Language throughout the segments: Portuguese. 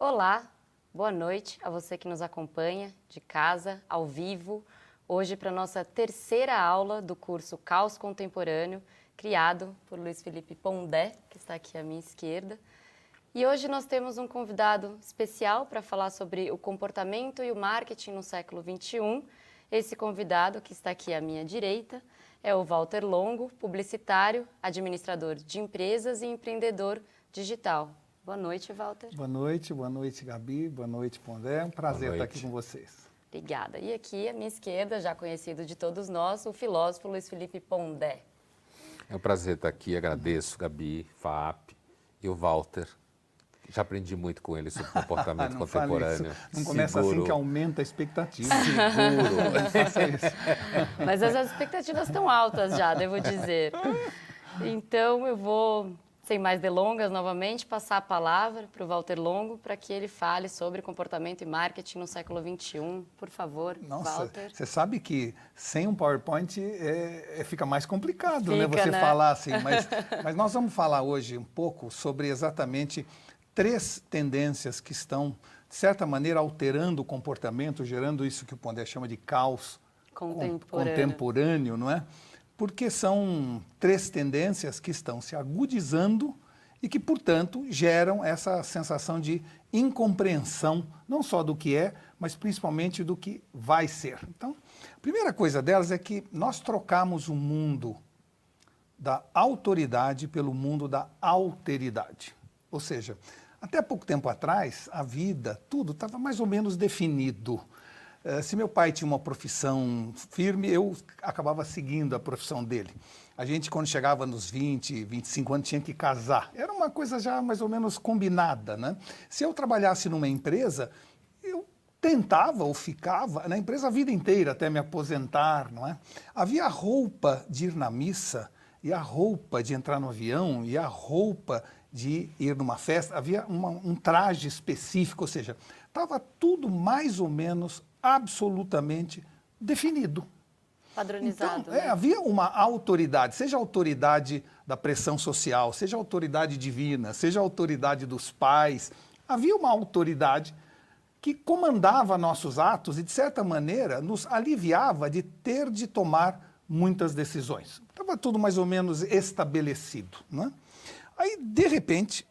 Olá, boa noite a você que nos acompanha de casa, ao vivo, hoje para a nossa terceira aula do curso Caos Contemporâneo, criado por Luiz Felipe Pondé, que está aqui à minha esquerda. E hoje nós temos um convidado especial para falar sobre o comportamento e o marketing no século XXI. Esse convidado, que está aqui à minha direita, é o Walter Longo, publicitário, administrador de empresas e empreendedor digital. Boa noite, Walter. Boa noite, Gabi, boa noite, Pondé. É um prazer estar aqui com vocês. Obrigada. E aqui à minha esquerda, já conhecido de todos nós, o filósofo Luiz Felipe Pondé. É um prazer estar aqui, agradeço, Gabi, FAAP e o Walter. Já aprendi muito com ele sobre comportamento contemporâneo. Não começa assim que aumenta a expectativa. Seguro. Mas as expectativas estão altas já, devo dizer. Então eu vou, sem mais delongas, novamente, passar a palavra para o Walter Longo para que ele fale sobre comportamento e marketing no século XXI. Por favor, Walter. Você sabe que sem um PowerPoint fica mais complicado, Fica, né? Você né? falar assim. Mas nós vamos falar hoje um pouco sobre exatamente 3 tendências que estão, de certa maneira, alterando o comportamento, gerando isso que o Pondé chama de caos contemporâneo, não é? Porque são 3 tendências que estão se agudizando e que, portanto, geram essa sensação de incompreensão, não só do que é, mas principalmente do que vai ser. Então, a primeira coisa delas é que nós trocamos o mundo da autoridade pelo mundo da alteridade. Ou seja, até pouco tempo atrás, a vida, tudo estava mais ou menos definido. Se meu pai tinha uma profissão firme, eu acabava seguindo a profissão dele. A gente, quando chegava nos 20, 25 anos, tinha que casar. Era uma coisa já mais ou menos combinada, né? Se eu trabalhasse numa empresa, eu tentava ou ficava na empresa a vida inteira até me aposentar, não é? Havia a roupa de ir na missa, e a roupa de entrar no avião, e a roupa de ir numa festa, havia um traje específico, ou seja, estava tudo mais ou menos absolutamente definido. Padronizado. Então, né? havia uma autoridade, seja a autoridade da pressão social, seja a autoridade divina, seja a autoridade dos pais, havia uma autoridade que comandava nossos atos e, de certa maneira, nos aliviava de ter de tomar muitas decisões. Estava tudo mais ou menos estabelecido, não é? Aí, de repente,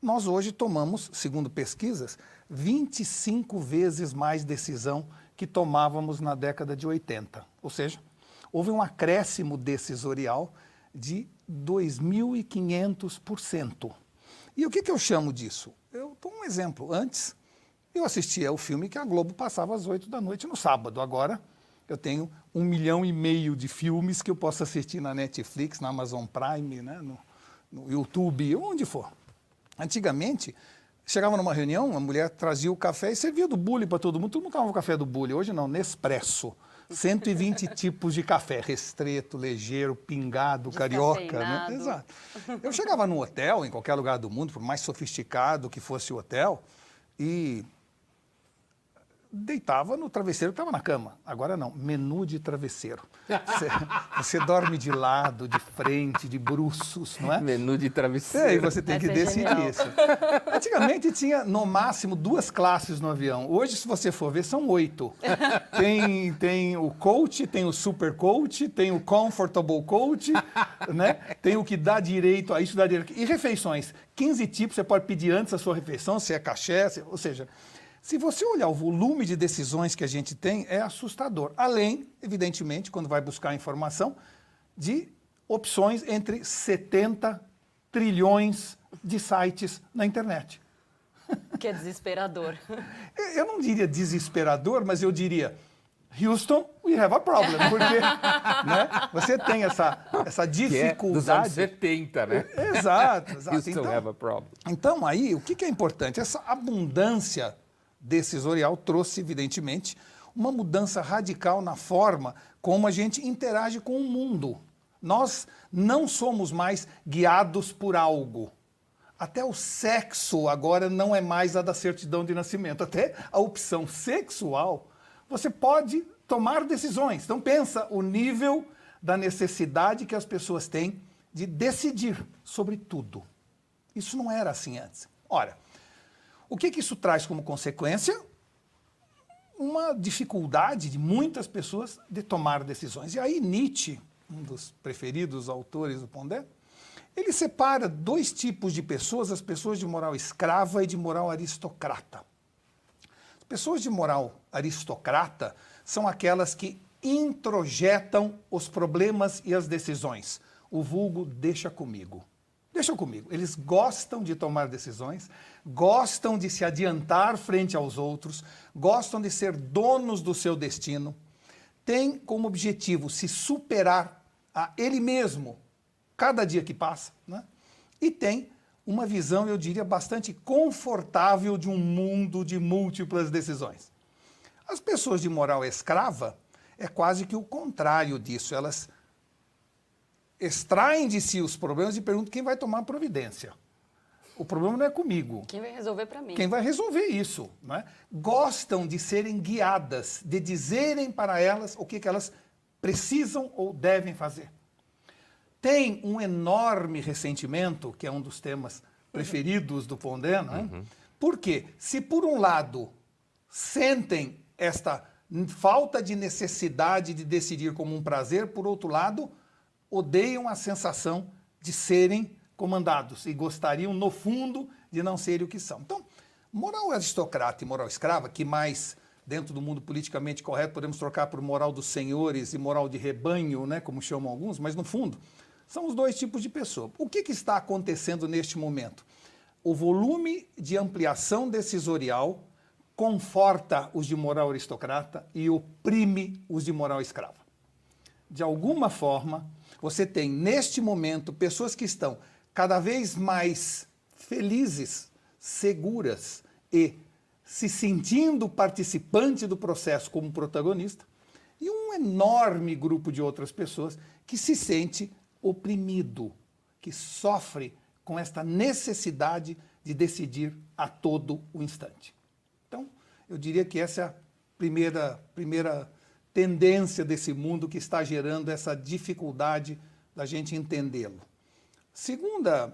nós hoje tomamos, segundo pesquisas, 25 vezes mais decisão que tomávamos na década de 80. Ou seja, houve um acréscimo decisorial de 2.500%. E o que eu chamo disso? Eu dou um exemplo. Antes, eu assistia ao filme que a Globo passava às 8 da noite no sábado. Agora, eu tenho 1,5 milhão de filmes que eu posso assistir na Netflix, na Amazon Prime, né, no YouTube, onde for. Antigamente, chegava numa reunião, a mulher trazia o café e servia do bule para todo mundo tomava o café do bule. Hoje não, Nespresso. 120 tipos de café, restreto, ligeiro, pingado, carioca. Né? Exato. Eu chegava num hotel, em qualquer lugar do mundo, por mais sofisticado que fosse o hotel, e deitava no travesseiro que estava na cama. Agora não, menu de travesseiro. Você dorme de lado, de frente, de bruços, não é? Menu de travesseiro. E você tem que decidir isso. Antigamente tinha, no máximo, 2 classes no avião. Hoje, se você for ver, são 8. Tem o coach, tem o super coach, tem o comfortable coach, né? Tem o que dá direito a isso, dá direito. E refeições. 15 tipos, você pode pedir antes a sua refeição, se é cachê, ou seja... Se você olhar o volume de decisões que a gente tem, é assustador. Além, evidentemente, quando vai buscar informação, de opções entre 70 trilhões de sites na internet. Que é desesperador. Eu não diria desesperador, mas eu diria, Houston, we have a problem. Porque né, você tem essa dificuldade. Que é dos anos 70, né? Exato. Houston have a problem. Então, aí, o que é importante? Essa abundância decisorial trouxe, evidentemente, uma mudança radical na forma como a gente interage com o mundo. Nós não somos mais guiados por algo. Até o sexo agora não é mais a da certidão de nascimento. Até a opção sexual, você pode tomar decisões. Então pensa o nível da necessidade que as pessoas têm de decidir sobre tudo. Isso não era assim antes. Ora, O que isso traz como consequência? Uma dificuldade de muitas pessoas de tomar decisões. E aí Nietzsche, um dos preferidos autores do Pondé, ele separa dois tipos de pessoas, as pessoas de moral escrava e de moral aristocrata. As pessoas de moral aristocrata são aquelas que introjetam os problemas e as decisões. O vulgo deixa comigo. Deixa comigo. Eles gostam de tomar decisões, gostam de se adiantar frente aos outros, gostam de ser donos do seu destino, têm como objetivo se superar a ele mesmo cada dia que passa, né? E tem uma visão, eu diria, bastante confortável de um mundo de múltiplas decisões. As pessoas de moral escrava é quase que o contrário disso. Elas extraem de si os problemas e perguntam quem vai tomar providência. O problema não é comigo. Quem vai resolver para mim? Quem vai resolver isso, né? Gostam de serem guiadas, de dizerem para elas o que elas precisam ou devem fazer. Tem um enorme ressentimento, que é um dos temas preferidos do Pondé, né? Porque se por um lado sentem esta falta de necessidade de decidir como um prazer, por outro lado, odeiam a sensação de serem comandados e gostariam, no fundo, de não serem o que são. Então, moral aristocrata e moral escrava, que mais, dentro do mundo politicamente correto, podemos trocar por moral dos senhores e moral de rebanho, né, como chamam alguns, mas, no fundo, são os dois tipos de pessoa. O que está acontecendo neste momento? O volume de ampliação decisorial conforta os de moral aristocrata e oprime os de moral escrava. De alguma forma, você tem, neste momento, pessoas que estão cada vez mais felizes, seguras e se sentindo participante do processo como protagonista, e um enorme grupo de outras pessoas que se sente oprimido, que sofre com esta necessidade de decidir a todo o instante. Então, eu diria que essa é a primeira tendência desse mundo que está gerando essa dificuldade da gente entendê-lo.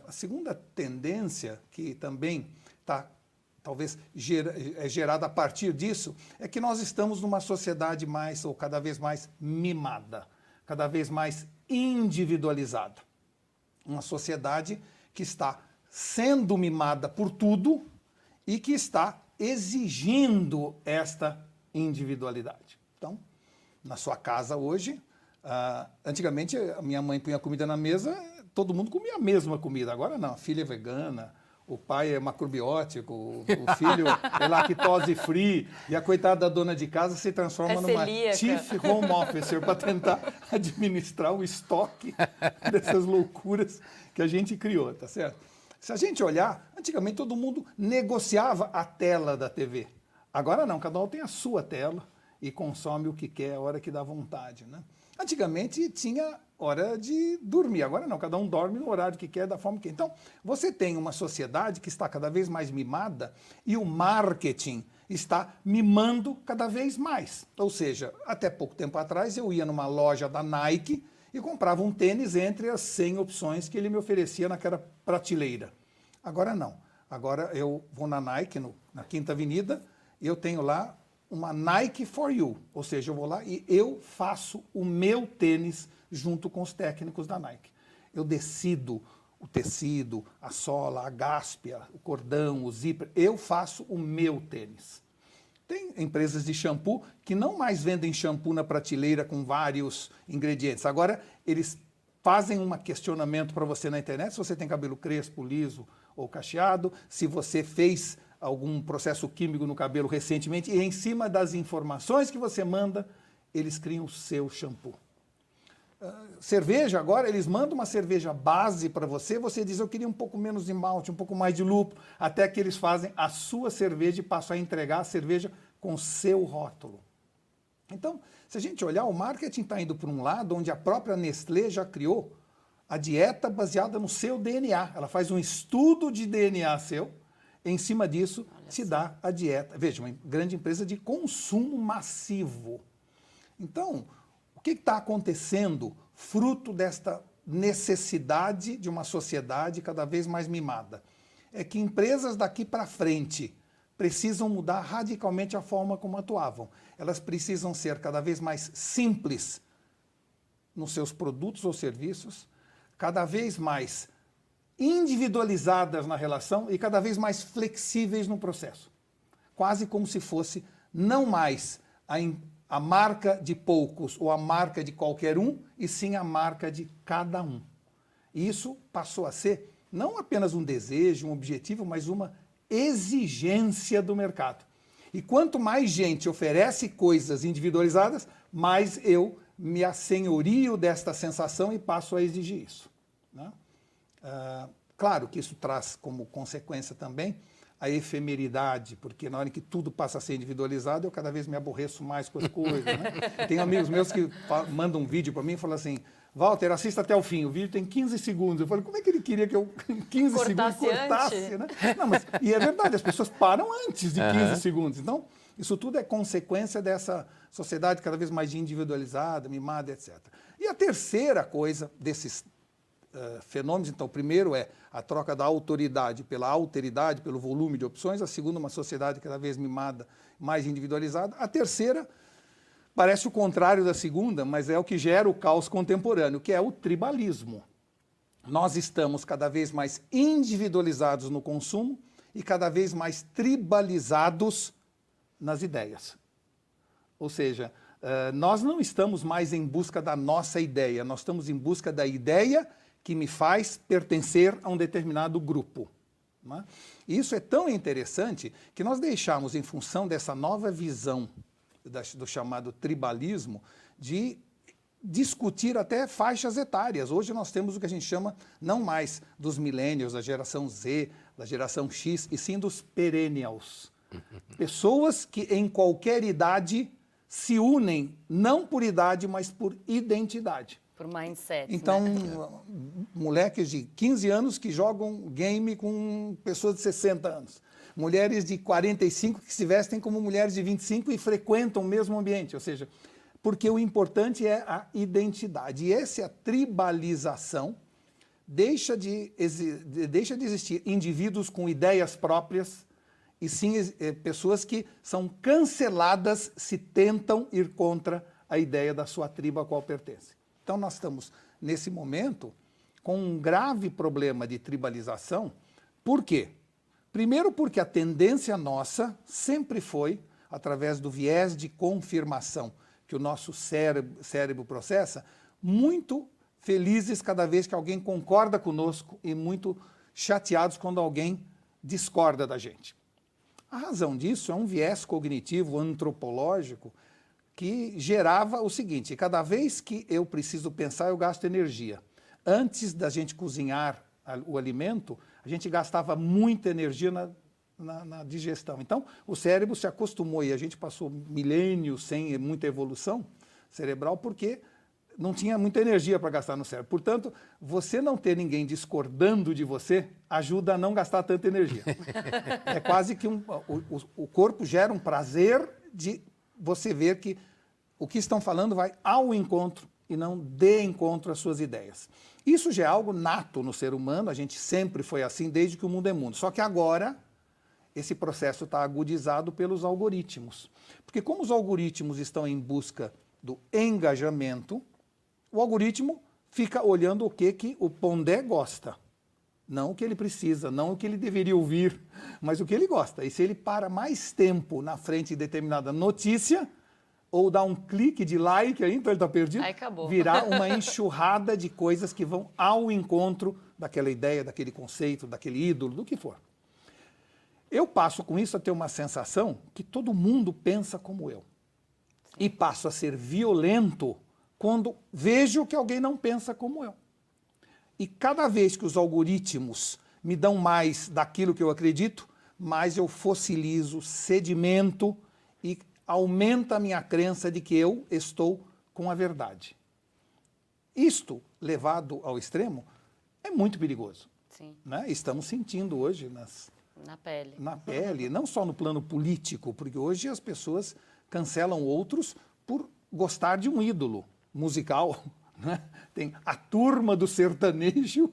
A segunda tendência, que também está talvez gerada a partir disso, é que nós estamos numa sociedade mais, ou cada vez mais mimada, cada vez mais individualizada. Uma sociedade que está sendo mimada por tudo e que está exigindo esta individualidade. Então, na sua casa hoje, antigamente a minha mãe punha comida na mesa, todo mundo comia a mesma comida. Agora não, a filha é vegana, o pai é macrobiótico, o filho é lactose free, e a coitada da dona de casa se transforma numa chief home officer para tentar administrar o estoque dessas loucuras que a gente criou, tá certo? Se a gente olhar, antigamente todo mundo negociava a tela da TV. Agora não, cada um tem a sua tela e consome o que quer, a hora que dá vontade, né? Antigamente tinha hora de dormir, agora não, cada um dorme no horário que quer, da forma que quer. Então, você tem uma sociedade que está cada vez mais mimada e o marketing está mimando cada vez mais. Ou seja, até pouco tempo atrás eu ia numa loja da Nike e comprava um tênis entre as 100 opções que ele me oferecia naquela prateleira. Agora não. Agora eu vou na Nike, na Quinta Avenida, e eu tenho lá uma Nike for You. Ou seja, eu vou lá e eu faço o meu tênis junto com os técnicos da Nike. Eu decido o tecido, a sola, a gáspia, o cordão, o zíper. Eu faço o meu tênis. Tem empresas de shampoo que não mais vendem shampoo na prateleira com vários ingredientes. Agora, eles fazem um questionamento para você na internet, se você tem cabelo crespo, liso ou cacheado, se você fez algum processo químico no cabelo recentemente, e em cima das informações que você manda, eles criam o seu shampoo. Cerveja, agora, eles mandam uma cerveja base para você, você diz, eu queria um pouco menos de malte, um pouco mais de lúpulo, até que eles fazem a sua cerveja e passam a entregar a cerveja com o seu rótulo. Então, se a gente olhar, o marketing está indo por um lado, onde a própria Nestlé já criou a dieta baseada no seu DNA. Ela faz um estudo de DNA seu, em cima disso, se dá a dieta. Veja, uma grande empresa de consumo massivo. Então, o que está acontecendo fruto desta necessidade de uma sociedade cada vez mais mimada? É que empresas daqui para frente precisam mudar radicalmente a forma como atuavam. Elas precisam ser cada vez mais simples nos seus produtos ou serviços, cada vez mais individualizadas na relação e cada vez mais flexíveis no processo. Quase como se fosse não mais a marca de poucos ou a marca de qualquer um, e sim a marca de cada um. E isso passou a ser não apenas um desejo, um objetivo, mas uma exigência do mercado. E quanto mais gente oferece coisas individualizadas, mais eu me assenhorio desta sensação e passo a exigir isso, né? Claro que isso traz como consequência também a efemeridade, porque na hora que tudo passa a ser individualizado, eu cada vez me aborreço mais com as coisas, né? Tem amigos meus que mandam um vídeo para mim e falam assim: Walter, assista até o fim, o vídeo tem 15 segundos. Eu falei, como é que ele queria que eu em 15 segundos cortasse, né? Não, mas, e é verdade, as pessoas param antes de 15 segundos. Então, isso tudo é consequência dessa sociedade cada vez mais individualizada, mimada, etc. E a terceira coisa desses fenômenos, então, o primeiro é a troca da autoridade pela alteridade, pelo volume de opções. A segunda, uma sociedade cada vez mimada, mais individualizada. A terceira parece o contrário da segunda, mas é o que gera o caos contemporâneo, que é o tribalismo. Nós estamos cada vez mais individualizados no consumo e cada vez mais tribalizados nas ideias. Ou seja, nós não estamos mais em busca da nossa ideia, nós estamos em busca da ideia que me faz pertencer a um determinado grupo, né? E isso é tão interessante que nós deixamos, em função dessa nova visão do chamado tribalismo, de discutir até faixas etárias. Hoje nós temos o que a gente chama não mais dos millennials, da geração Z, da geração X, e sim dos perennials. Pessoas que em qualquer idade se unem, não por idade, mas por identidade. Por mindset. Então, né? Moleques de 15 anos que jogam game com pessoas de 60 anos. Mulheres de 45 que se vestem como mulheres de 25 e frequentam o mesmo ambiente. Ou seja, porque o importante é a identidade. E essa tribalização deixa de existir indivíduos com ideias próprias, e sim pessoas que são canceladas se tentam ir contra a ideia da sua tribo a qual pertence. Então nós estamos, nesse momento, com um grave problema de tribalização. Por quê? Primeiro porque a tendência nossa sempre foi, através do viés de confirmação que o nosso cérebro processa, muito felizes cada vez que alguém concorda conosco e muito chateados quando alguém discorda da gente. A razão disso é um viés cognitivo, antropológico, que gerava o seguinte: cada vez que eu preciso pensar, eu gasto energia. Antes da gente cozinhar o alimento, a gente gastava muita energia na digestão. Então, o cérebro se acostumou, e a gente passou milênios sem muita evolução cerebral, porque não tinha muita energia para gastar no cérebro. Portanto, você não ter ninguém discordando de você ajuda a não gastar tanta energia. É quase que o corpo gera um prazer de você ver que o que estão falando vai ao encontro e não de encontro às suas ideias. Isso já é algo nato no ser humano, a gente sempre foi assim desde que o mundo é mundo. Só que agora esse processo está agudizado pelos algoritmos. Porque como os algoritmos estão em busca do engajamento, o algoritmo fica olhando o que o Pondé gosta. Não o que ele precisa, não o que ele deveria ouvir, mas o que ele gosta. E se ele para mais tempo na frente de determinada notícia, ou dá um clique de like, aí, então ele está perdido, aí acabou. Virá uma enxurrada de coisas que vão ao encontro daquela ideia, daquele conceito, daquele ídolo, do que for. Eu passo com isso a ter uma sensação que todo mundo pensa como eu. E passo a ser violento quando vejo que alguém não pensa como eu. E cada vez que os algoritmos me dão mais daquilo que eu acredito, mais eu fossilizo, sedimento e aumenta a minha crença de que eu estou com a verdade. Isto, levado ao extremo, é muito perigoso. Sim. Né? Estamos sentindo hoje na pele. Na pele, não só no plano político, porque hoje as pessoas cancelam outros por gostar de um ídolo musical, né? Tem a turma do sertanejo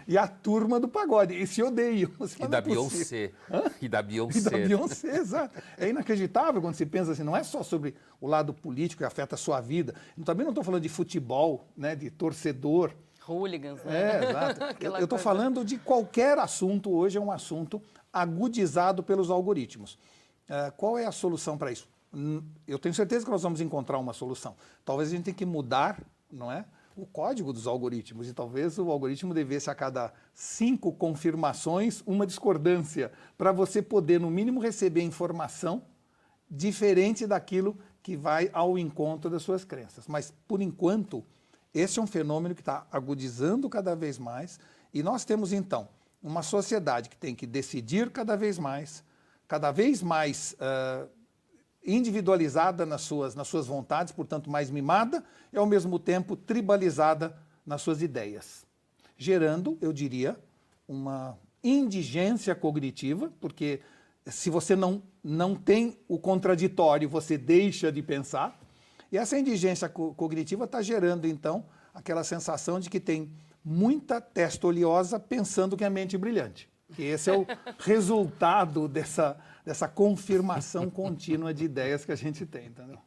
e a turma do pagode. E se odeiam. E da Beyoncé. E da Beyoncé. E da Beyoncé, exato. É inacreditável quando se pensa assim, não é só sobre o lado político que afeta a sua vida. Eu também não estou falando de futebol, né, de torcedor. Hooligans, né? Exato. Eu estou falando de qualquer assunto, hoje é um assunto agudizado pelos algoritmos. Qual é a solução para isso? Eu tenho certeza que nós vamos encontrar uma solução. Talvez a gente tenha que mudar, não é, o código dos algoritmos, e talvez o algoritmo devesse a cada 5 confirmações uma discordância, para você poder, no mínimo, receber informação diferente daquilo que vai ao encontro das suas crenças. Mas, por enquanto, esse é um fenômeno que está agudizando cada vez mais, e nós temos, então, uma sociedade que tem que decidir cada vez mais individualizada nas suas vontades, portanto mais mimada, e ao mesmo tempo tribalizada nas suas ideias, gerando, eu diria, uma indigência cognitiva, porque se você não tem o contraditório, você deixa de pensar, e essa indigência cognitiva está gerando, então, aquela sensação de que tem muita testa oleosa pensando que é mente brilhante. E esse é o resultado dessa confirmação contínua de ideias que a gente tem, entendeu?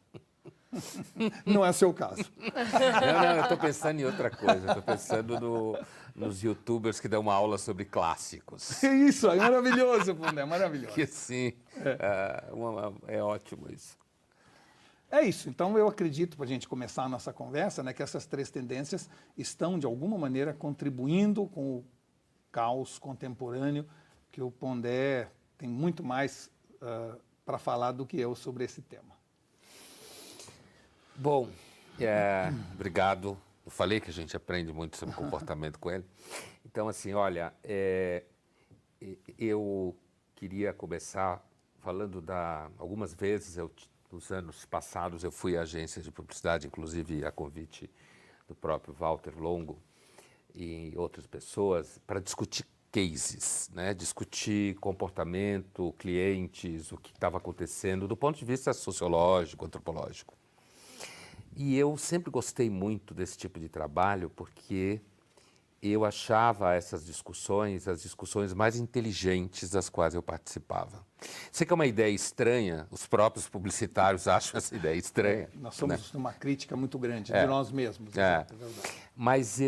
Não é o seu caso. Não, eu estou pensando em outra coisa. Estou pensando nos youtubers que dão uma aula sobre clássicos. É isso, é maravilhoso, Pondé, é maravilhoso. Que sim, é ótimo isso. É isso. Então, eu acredito, para a gente começar a nossa conversa, né, que essas 3 tendências estão, de alguma maneira, contribuindo com o caos contemporâneo, que o Pondé tem muito mais para falar do que eu sobre esse tema. Bom, obrigado. Eu falei que a gente aprende muito sobre comportamento com ele. Então, assim, olha, eu queria começar falando algumas vezes, nos anos passados, eu fui à agência de publicidade, inclusive a convite do próprio Walter Longo e outras pessoas, para discutir cases, né? Discutir comportamento, clientes, o que estava acontecendo do ponto de vista sociológico, antropológico. E eu sempre gostei muito desse tipo de trabalho porque eu achava essas discussões, as discussões mais inteligentes das quais eu participava. Sei que é uma ideia estranha, os próprios publicitários acham essa ideia estranha. Nós somos numa crítica muito grande de nós mesmos. É verdade. Mas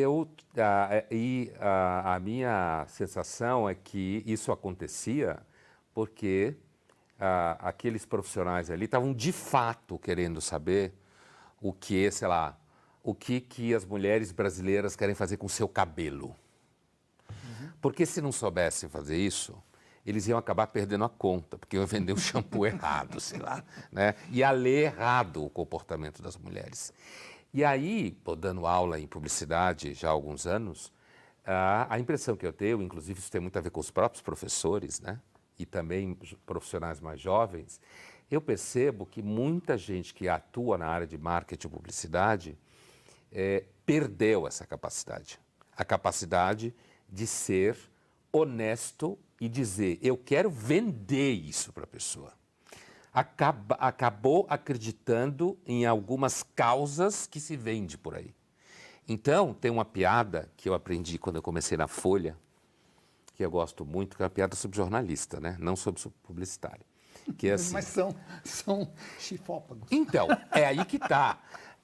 a minha sensação é que isso acontecia porque aqueles profissionais ali estavam de fato querendo saber o que, sei lá, o que as mulheres brasileiras querem fazer com o seu cabelo. Porque se não soubessem fazer isso, eles iam acabar perdendo a conta, porque iam vender o shampoo errado, sei lá, né? Ia ler errado o comportamento das mulheres. E aí, dando aula em publicidade já há alguns anos, a impressão que eu tenho, inclusive isso tem muito a ver com os próprios professores, né? E também profissionais mais jovens, eu percebo que muita gente que atua na área de marketing e publicidade perdeu essa capacidade. A capacidade de ser honesto e dizer, eu quero vender isso para a pessoa. Acabou acreditando em algumas causas que se vende por aí. Então, tem uma piada que eu aprendi quando eu comecei na Folha, que eu gosto muito, que é uma piada sobre jornalista, né? Não sobre publicitário. Que é assim, mas são chifópagos. Então, é aí que está.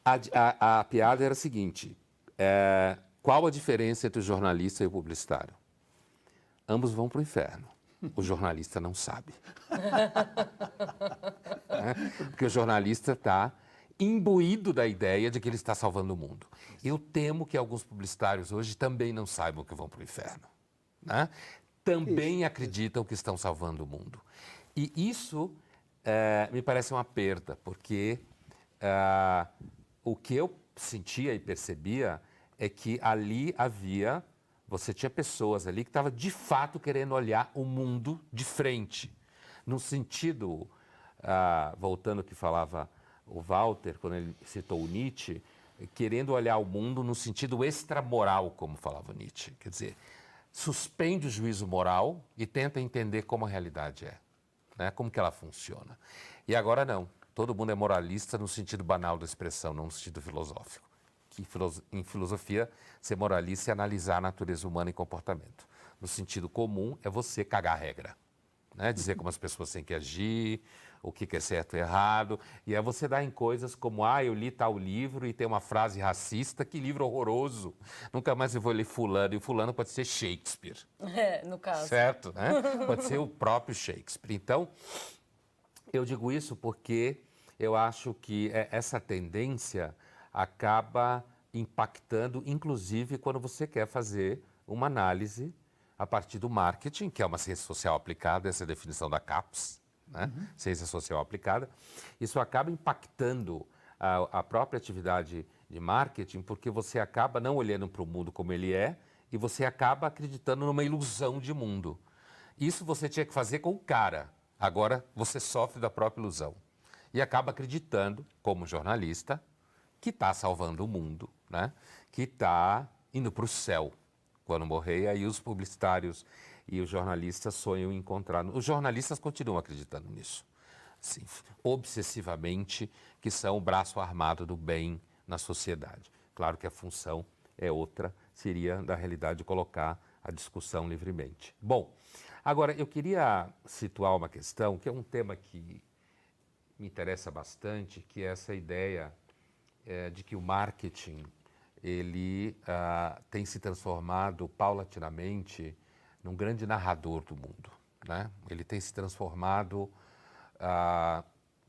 A piada era a seguinte, qual a diferença entre o jornalista e o publicitário? Ambos vão para o inferno. O jornalista não sabe. Porque o jornalista está imbuído da ideia de que ele está salvando o mundo. Eu temo que alguns publicitários hoje também não saibam que vão para o inferno. Né? Também acreditam que estão salvando o mundo. E isso me parece uma perda, porque o que eu sentia e percebia é que ali você tinha pessoas ali que estavam de fato querendo olhar o mundo de frente. No sentido, voltando ao que falava o Walter, quando ele citou o Nietzsche, querendo olhar o mundo no sentido extramoral, como falava o Nietzsche. Quer dizer, suspende o juízo moral e tenta entender como a realidade é, né? Como que ela funciona. E agora não, todo mundo é moralista no sentido banal da expressão, não no sentido filosófico. que em filosofia ser moralista é analisar a natureza humana e comportamento. No sentido comum é você cagar a regra, né? Dizer como as pessoas têm que agir, o que é certo e errado. E aí você dá em coisas como, eu li tal livro e tem uma frase racista, que livro horroroso. Nunca mais eu vou ler fulano, e o fulano pode ser Shakespeare. No caso. Certo, né? Pode ser o próprio Shakespeare. Então, eu digo isso porque eu acho que essa tendência acaba impactando, inclusive, quando você quer fazer uma análise a partir do marketing, que é uma ciência social aplicada, essa é a definição da CAPES, né? Ciência social aplicada. Isso acaba impactando a própria atividade de marketing, porque você acaba não olhando para o mundo como ele é e você acaba acreditando numa ilusão de mundo. Isso você tinha que fazer com o cara. Agora você sofre da própria ilusão. E acaba acreditando, como jornalista, que está salvando o mundo, né? Que está indo para o céu quando morrer. Aí os publicitários e os jornalistas sonham em encontrar. Os jornalistas continuam acreditando nisso, assim, obsessivamente, que são o braço armado do bem na sociedade. Claro que a função é outra, seria, na realidade, colocar a discussão livremente. Bom, agora eu queria situar uma questão, que é um tema que me interessa bastante, que é essa ideia de que o marketing ele tem se transformado paulatinamente num grande narrador do mundo, né? Ele tem se transformado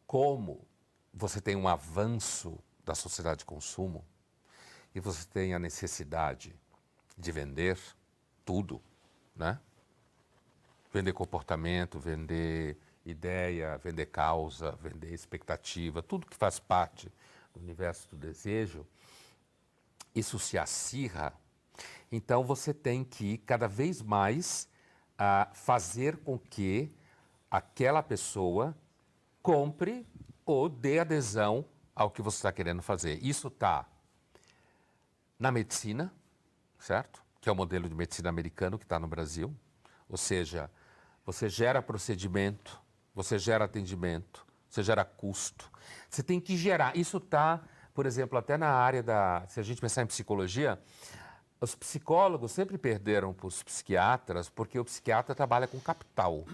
como você tem um avanço da sociedade de consumo e você tem a necessidade de vender tudo, né? Vender comportamento, vender ideia, vender causa, vender expectativa, tudo que faz parte do universo do desejo, isso se acirra. Então você tem que cada vez mais fazer com que aquela pessoa compre ou dê adesão ao que você está querendo fazer. Isso está na medicina, certo? Que é o modelo de medicina americano que está no Brasil. Ou seja, você gera procedimento, você gera atendimento, você gera custo. Você tem que gerar. Isso está, por exemplo, até na área da... Se a gente pensar em psicologia, os psicólogos sempre perderam para os psiquiatras porque o psiquiatra trabalha com capital.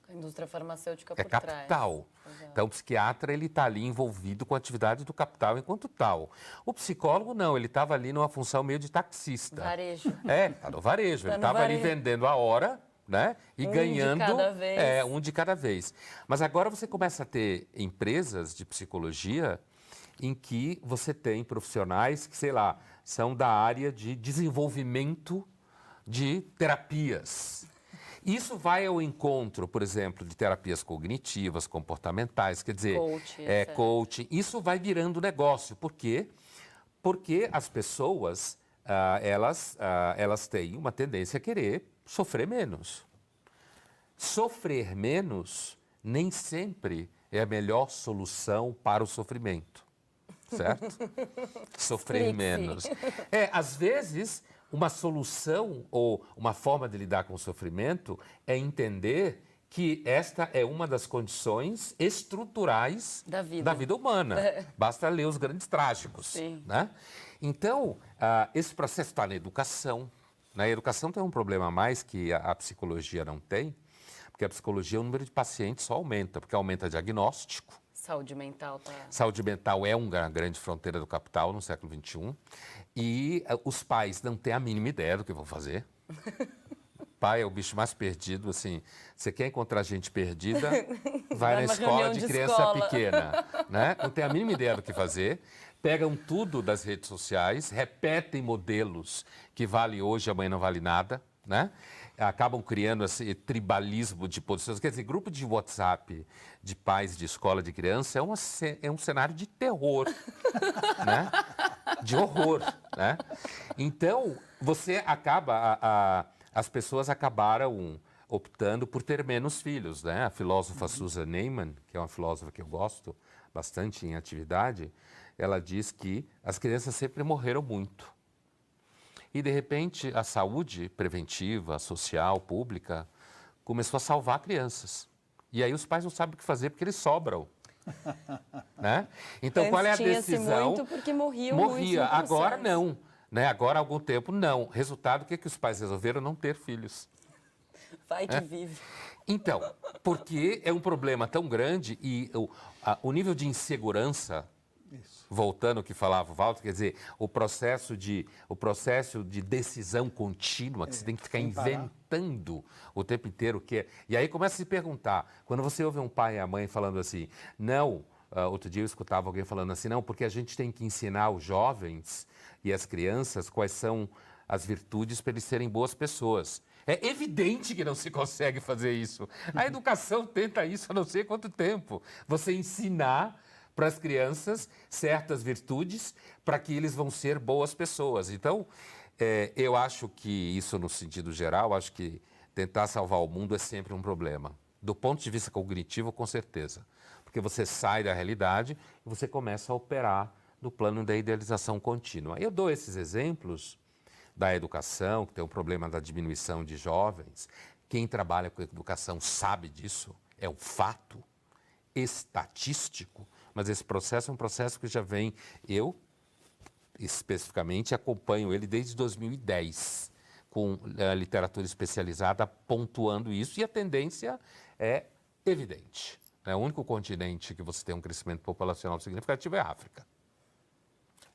A indústria farmacêutica É por trás. capital. Exato. Então, o psiquiatra ele está ali envolvido com a atividade do capital enquanto tal. O psicólogo não, ele estava ali numa função meio de taxista. Varejo. Está no varejo. Tá Ele no estava ali varejo. vendendo a hora, né? E ganhando. De cada vez. Um de cada vez. Mas agora você começa a ter empresas de psicologia em que você tem profissionais que, sei lá, são da área de desenvolvimento de terapias. Isso vai ao encontro, por exemplo, de terapias cognitivas, comportamentais, quer dizer, Coach, etc. coaching. Isso vai virando negócio. Por quê? Porque as pessoas, elas têm uma tendência a querer sofrer menos. Sofrer menos nem sempre é a melhor solução para o sofrimento, certo? Sofrer Explique-se. menos. Às vezes, uma solução ou uma forma de lidar com o sofrimento é entender que esta é uma das condições estruturais Da vida. humana. Basta ler os grandes trágicos. Sim. Né? Então, esse processo está na educação. Na educação tem um problema a mais que a psicologia não tem, porque a psicologia, o número de pacientes só aumenta, porque aumenta diagnóstico. Saúde mental tá... Saúde mental é uma grande fronteira do capital no século XXI. E os pais não têm a mínima ideia do que vão fazer. Pai é o bicho mais perdido, assim. Você quer encontrar gente perdida, vai na numa escola reunião de de criança escola. pequena, né? Não tem a mínima ideia do que fazer. Pegam tudo das redes sociais, repetem modelos que vale hoje, amanhã não vale nada, né? Acabam criando esse tribalismo de posições. Quer dizer, grupo de WhatsApp de pais de escola de criança é um cenário de terror, né? De horror, né? Então, você acaba... As pessoas acabaram optando por ter menos filhos, né? A filósofa Susan Neiman, que é uma filósofa que eu gosto bastante em atividade, ela diz que as crianças sempre morreram muito. E, de repente, a saúde preventiva, social, pública, começou a salvar crianças. E aí os pais não sabem o que fazer porque eles sobram. Né? Então, qual é a Tinha-se decisão? muito porque morriam muitos Morria. no processo. Agora não. Né? Agora, há algum tempo, não. Resultado, o que os pais resolveram? Não ter filhos. Vai que vive. Então, porque é um problema tão grande e o nível de insegurança, voltando ao que falava o Walter, quer dizer, o processo de decisão contínua, que você tem que ficar inventando o tempo inteiro. E aí começa a se perguntar, quando você ouve um pai e a mãe falando assim, não, outro dia eu escutava alguém falando assim, não, porque a gente tem que ensinar os jovens e as crianças quais são as virtudes para eles serem boas pessoas. É evidente que não se consegue fazer isso. A educação tenta isso há não sei quanto tempo. Você ensinar para as crianças certas virtudes para que eles vão ser boas pessoas. Então, eu acho que isso, no sentido geral, acho que tentar salvar o mundo é sempre um problema. Do ponto de vista cognitivo, com certeza. Porque você sai da realidade e você começa a operar no plano da idealização contínua. Eu dou esses exemplos da educação, que tem o problema da diminuição de jovens. Quem trabalha com educação sabe disso, é um fato estatístico, mas esse processo é um processo que já vem, eu especificamente acompanho ele desde 2010, com a literatura especializada pontuando isso, e a tendência é evidente. O único continente que você tem um crescimento populacional significativo é a África.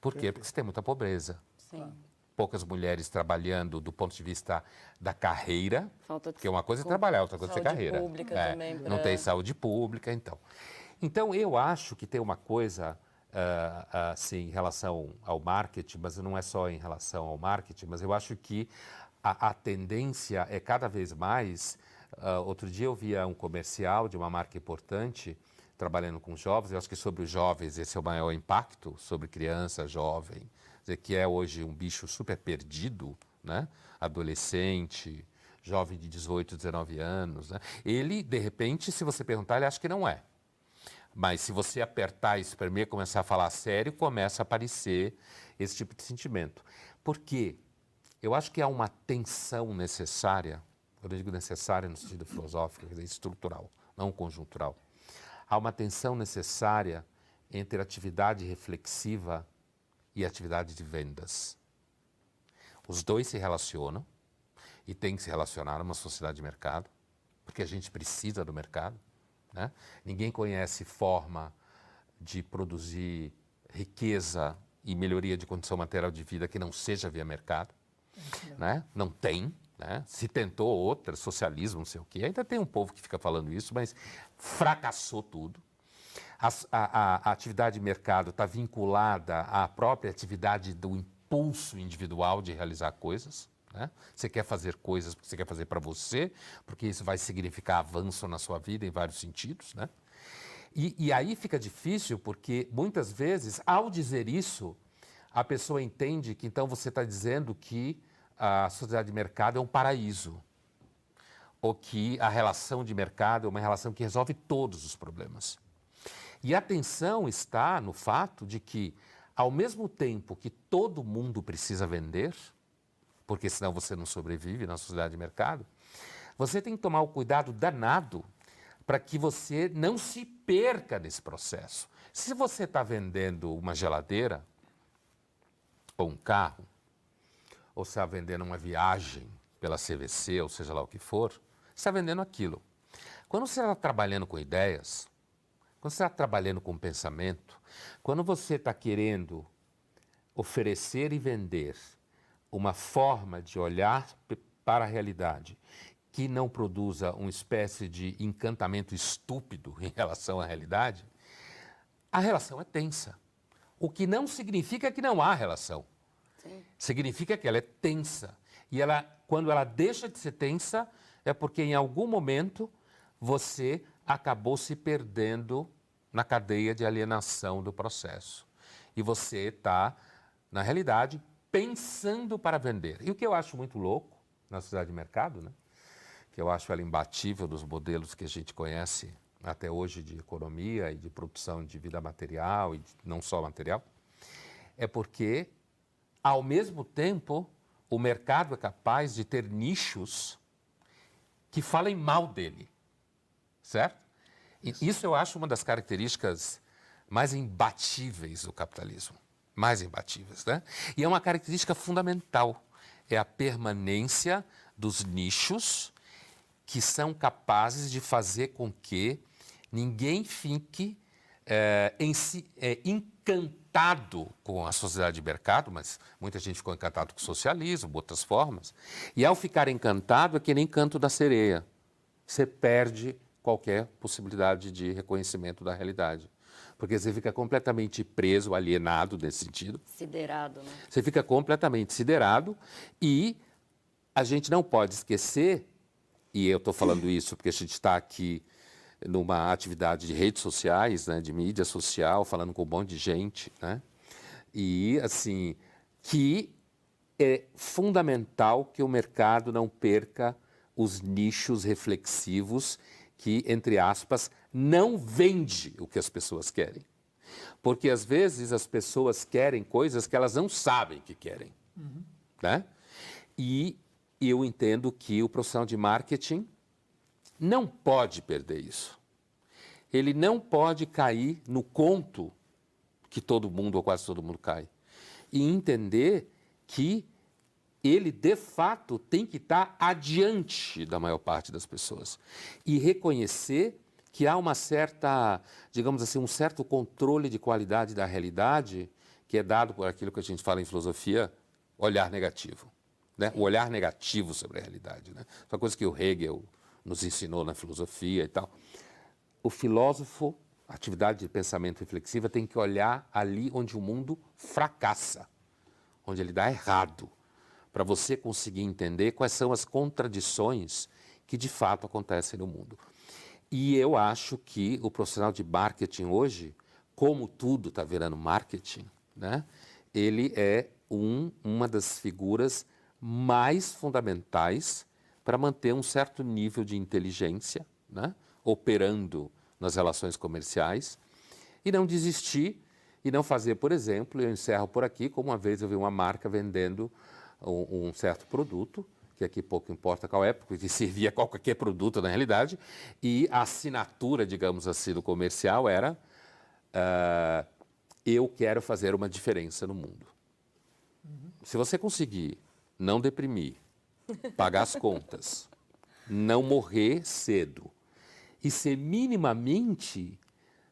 Por quê? Porque você tem muita pobreza. Sim. Poucas mulheres trabalhando do ponto de vista da carreira, Falta de porque uma coisa é trabalhar, outra coisa é ter saúde carreira. pública também Não tem saúde pública, então. Então, eu acho que tem uma coisa, assim, em relação ao marketing, mas não é só em relação ao marketing, mas eu acho que a tendência é cada vez mais... outro dia eu via um comercial de uma marca importante, trabalhando com jovens, eu acho que sobre os jovens esse é o maior impacto, sobre criança, jovem, que é hoje um bicho super perdido, né? Adolescente, jovem de 18, 19 anos. Né? Ele, de repente, se você perguntar, ele acha que não é. Mas se você apertar, espremer, começar a falar sério, começa a aparecer esse tipo de sentimento. Por quê? Eu acho que há uma tensão necessária, quando eu digo necessária no sentido filosófico, quer dizer, estrutural, não conjuntural. Há uma tensão necessária entre atividade reflexiva e atividade de vendas. Os dois se relacionam e têm que se relacionar numa sociedade de mercado, porque a gente precisa do mercado. Né? Ninguém conhece forma de produzir riqueza e melhoria de condição material de vida que não seja via mercado. Né? Não tem. Né? Se tentou outra, socialismo, não sei o quê. Ainda tem um povo que fica falando isso, mas fracassou tudo. A atividade de mercado está vinculada à própria atividade do impulso individual de realizar coisas. Né? Você quer fazer coisas porque você quer fazer para você, porque isso vai significar avanço na sua vida em vários sentidos. Né? E aí fica difícil porque, muitas vezes, ao dizer isso, a pessoa entende que então você está dizendo que a sociedade de mercado é um paraíso, ou que a relação de mercado é uma relação que resolve todos os problemas. E a tensão está no fato de que, ao mesmo tempo que todo mundo precisa vender, porque senão você não sobrevive na sociedade de mercado, você tem que tomar o cuidado danado para que você não se perca nesse processo. Se você está vendendo uma geladeira, ou um carro, ou você está vendendo uma viagem pela CVC, ou seja lá o que for, você está vendendo aquilo. Quando você está trabalhando com ideias, quando você está trabalhando com pensamento, quando você está querendo oferecer e vender uma forma de olhar para a realidade que não produza uma espécie de encantamento estúpido em relação à realidade, a relação é tensa. O que não significa que não há relação. Sim. Significa que ela é tensa. E ela, quando ela deixa de ser tensa, é porque em algum momento você acabou se perdendo na cadeia de alienação do processo. E você está, na realidade, pensando para vender. E o que eu acho muito louco na sociedade de mercado, né? Que eu acho ela imbatível dos modelos que a gente conhece até hoje de economia e de produção de vida material, e não só material, é porque, ao mesmo tempo, o mercado é capaz de ter nichos que falem mal dele, certo? E isso eu acho uma das características mais imbatíveis do capitalismo. Mais imbatíveis, né? E é uma característica fundamental. É a permanência dos nichos que são capazes de fazer com que ninguém fique encantado com a sociedade de mercado, mas muita gente ficou encantado com o socialismo, outras formas. E ao ficar encantado, é que nem canto da sereia. Você perde qualquer possibilidade de reconhecimento da realidade. Porque você fica completamente preso, alienado nesse sentido. Siderado, né? Você fica completamente siderado e a gente não pode esquecer, e eu estou falando isso porque a gente está aqui numa atividade de redes sociais, né, de mídia social, falando com um monte de gente, né? E, assim, que é fundamental que o mercado não perca os nichos reflexivos que, entre aspas, não vende o que as pessoas querem. Porque, às vezes, as pessoas querem coisas que elas não sabem que querem, né? E eu entendo que o profissional de marketing não pode perder isso. Ele não pode cair no conto que todo mundo ou quase todo mundo cai. E entender que ele, de fato, tem que estar adiante da maior parte das pessoas. E reconhecer que há uma certa, digamos assim, um certo controle de qualidade da realidade que é dado por aquilo que a gente fala em filosofia, olhar negativo. Né? O olhar negativo sobre a realidade. Né? É uma coisa que o Hegel nos ensinou na filosofia e tal. O filósofo, a atividade de pensamento reflexiva, tem que olhar ali onde o mundo fracassa, onde ele dá errado, para você conseguir entender quais são as contradições que de fato acontecem no mundo. E eu acho que o profissional de marketing hoje, como tudo está virando marketing, né, ele é uma das figuras mais fundamentais para manter um certo nível de inteligência, né, operando nas relações comerciais, e não desistir e não fazer, por exemplo, eu encerro por aqui, como uma vez eu vi uma marca vendendo um certo produto, que aqui pouco importa qual é, porque servia qualquer produto na realidade, e a assinatura, digamos assim, do comercial era eu quero fazer uma diferença no mundo. Se você conseguir não deprimir, pagar as contas, não morrer cedo e ser minimamente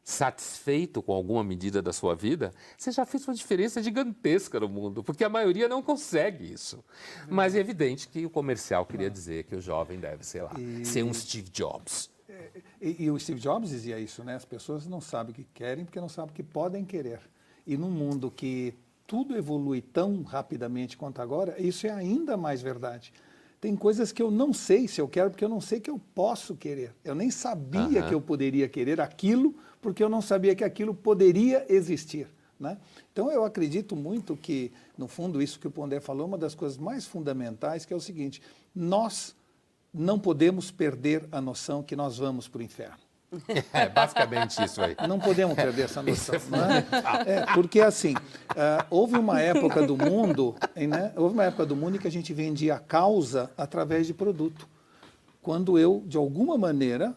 satisfeito com alguma medida da sua vida, você já fez uma diferença gigantesca no mundo, porque a maioria não consegue isso. Mas é evidente que o comercial queria dizer que o jovem deve, sei lá, ser um Steve Jobs. E o Steve Jobs dizia isso, né? As pessoas não sabem o que querem porque não sabem o que podem querer. E num mundo que tudo evolui tão rapidamente quanto agora, isso é ainda mais verdade. Tem coisas que eu não sei se eu quero, porque eu não sei que eu posso querer. Eu nem sabia que eu poderia querer aquilo, porque eu não sabia que aquilo poderia existir. Né? Então, eu acredito muito que, no fundo, isso que o Pondé falou, é uma das coisas mais fundamentais, que é o seguinte: nós não podemos perder a noção que nós vamos para o inferno. É basicamente isso aí. Não podemos perder essa noção. Né? Porque, assim, houve uma época do mundo, né? Houve uma época do mundo em que a gente vendia a causa através de produto. Quando eu, de alguma maneira,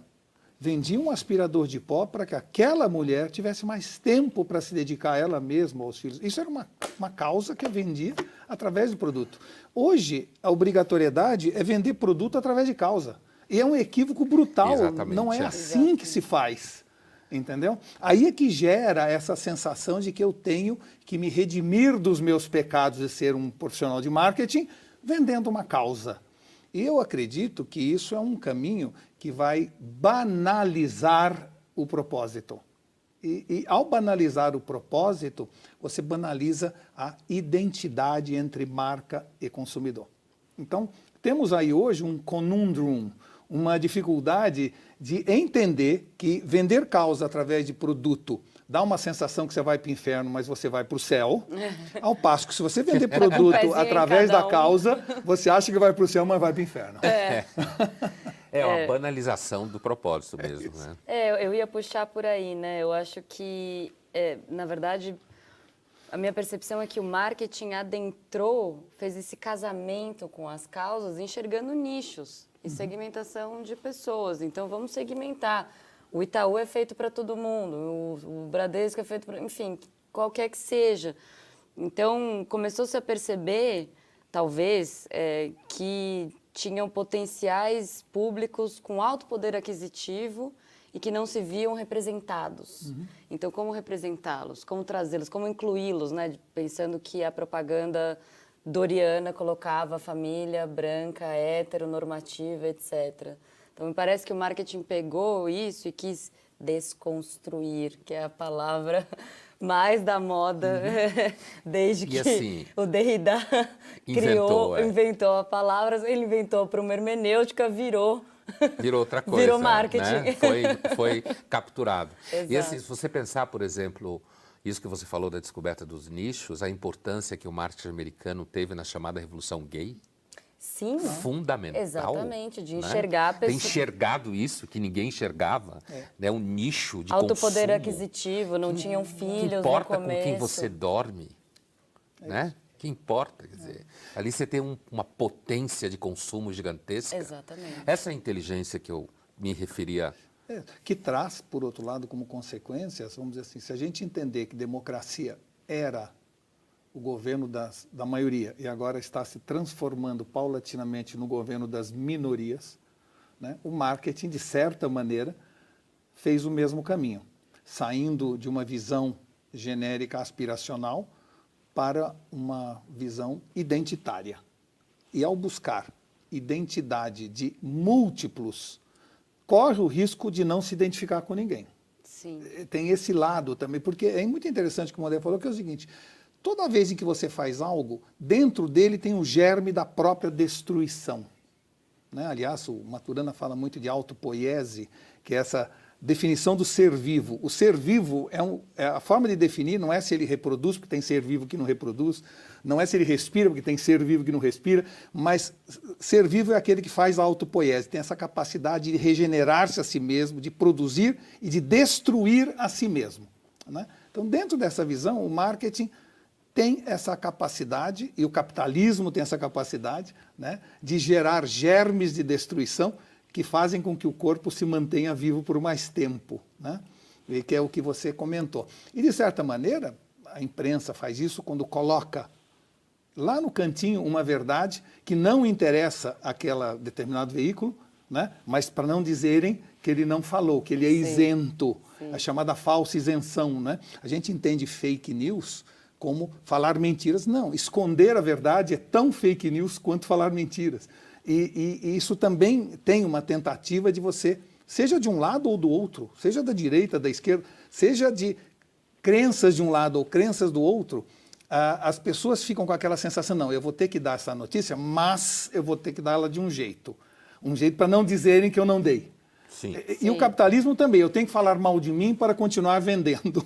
vendia um aspirador de pó para que aquela mulher tivesse mais tempo para se dedicar a ela mesma, aos filhos. Isso era uma causa que eu vendia através do produto. Hoje, a obrigatoriedade é vender produto através de causa. E é um equívoco brutal, exatamente, não é assim que se faz, entendeu? Aí é que gera essa sensação de que eu tenho que me redimir dos meus pecados de ser um profissional de marketing vendendo uma causa. E eu acredito que isso é um caminho que vai banalizar o propósito. E ao banalizar o propósito, você banaliza a identidade entre marca e consumidor. Então, temos aí hoje um conundrum, uma dificuldade de entender que vender causa através de produto dá uma sensação que você vai para o inferno, mas você vai para o céu. Ao passo que se você vender produto através da causa, você acha que vai para o céu, mas vai para o inferno. É uma banalização do propósito mesmo. Né? Eu ia puxar por aí, né? Eu acho que, na verdade, a minha percepção é que o marketing adentrou, fez esse casamento com as causas, enxergando nichos e segmentação de pessoas. Então, vamos segmentar O Itaú é feito para todo mundo, o Bradesco é feito para... Enfim, qualquer que seja. Então, começou-se a perceber, talvez, que tinham potenciais públicos com alto poder aquisitivo e que não se viam representados. Então, como representá-los? Como trazê-los? Como incluí-los, né? Pensando que a propaganda doriana colocava a família branca, heteronormativa, etc. Então, me parece que o marketing pegou isso e quis desconstruir, que é a palavra mais da moda, desde que assim, o Derrida inventou a palavra, ele inventou para uma hermenêutica, virou outra coisa. Virou marketing. Né? Foi capturado. Exato. E assim, se você pensar, por exemplo, isso que você falou da descoberta dos nichos, a importância que o marketing americano teve na chamada Revolução Gay, Sim. fundamental. Exatamente, de né? enxergar a Ter pessoa. enxergado isso que ninguém enxergava, né? Um nicho de Alto consumo. poder aquisitivo, não tinham Que filhos importa no com começo. quem você dorme, né? Que importa, quer dizer, ali você tem uma potência de consumo gigantesca. Exatamente. Essa inteligência que eu me referia. Que traz, por outro lado, como consequências, vamos dizer assim, se a gente entender que democracia era o governo da maioria e agora está se transformando paulatinamente no governo das minorias, né? O marketing, de certa maneira, fez o mesmo caminho, saindo de uma visão genérica aspiracional para uma visão identitária. E ao buscar identidade de múltiplos, corre o risco de não se identificar com ninguém. Sim. Tem esse lado também, porque é muito interessante o que o Mondé falou, que é o seguinte, toda vez em que você faz algo, dentro dele tem o germe da própria destruição. Né? Aliás, o Maturana fala muito de autopoiese, que é essa definição do ser vivo. O ser vivo a forma de definir não é se ele reproduz, porque tem ser vivo que não reproduz, não é se ele respira, porque tem ser vivo que não respira, mas ser vivo é aquele que faz a autopoiese, tem essa capacidade de regenerar-se a si mesmo, de produzir e de destruir a si mesmo. Né? Então, dentro dessa visão, o marketing tem essa capacidade, e o capitalismo tem essa capacidade, né, de gerar germes de destruição que fazem com que o corpo se mantenha vivo por mais tempo, né? E que é o que você comentou. E, de certa maneira, a imprensa faz isso quando coloca lá no cantinho uma verdade que não interessa àquele determinado veículo, né? Mas para não dizerem que ele não falou, que ele é isento, a chamada falsa isenção. Né? A gente entende fake news como falar mentiras. Não, esconder a verdade é tão fake news quanto falar mentiras. E isso também tem uma tentativa de você, seja de um lado ou do outro, seja da direita, da esquerda, seja de crenças de um lado ou crenças do outro, as pessoas ficam com aquela sensação, não, eu vou ter que dar essa notícia, mas eu vou ter que dar ela de um jeito para não dizerem que eu não dei. Sim. E o capitalismo também, eu tenho que falar mal de mim para continuar vendendo.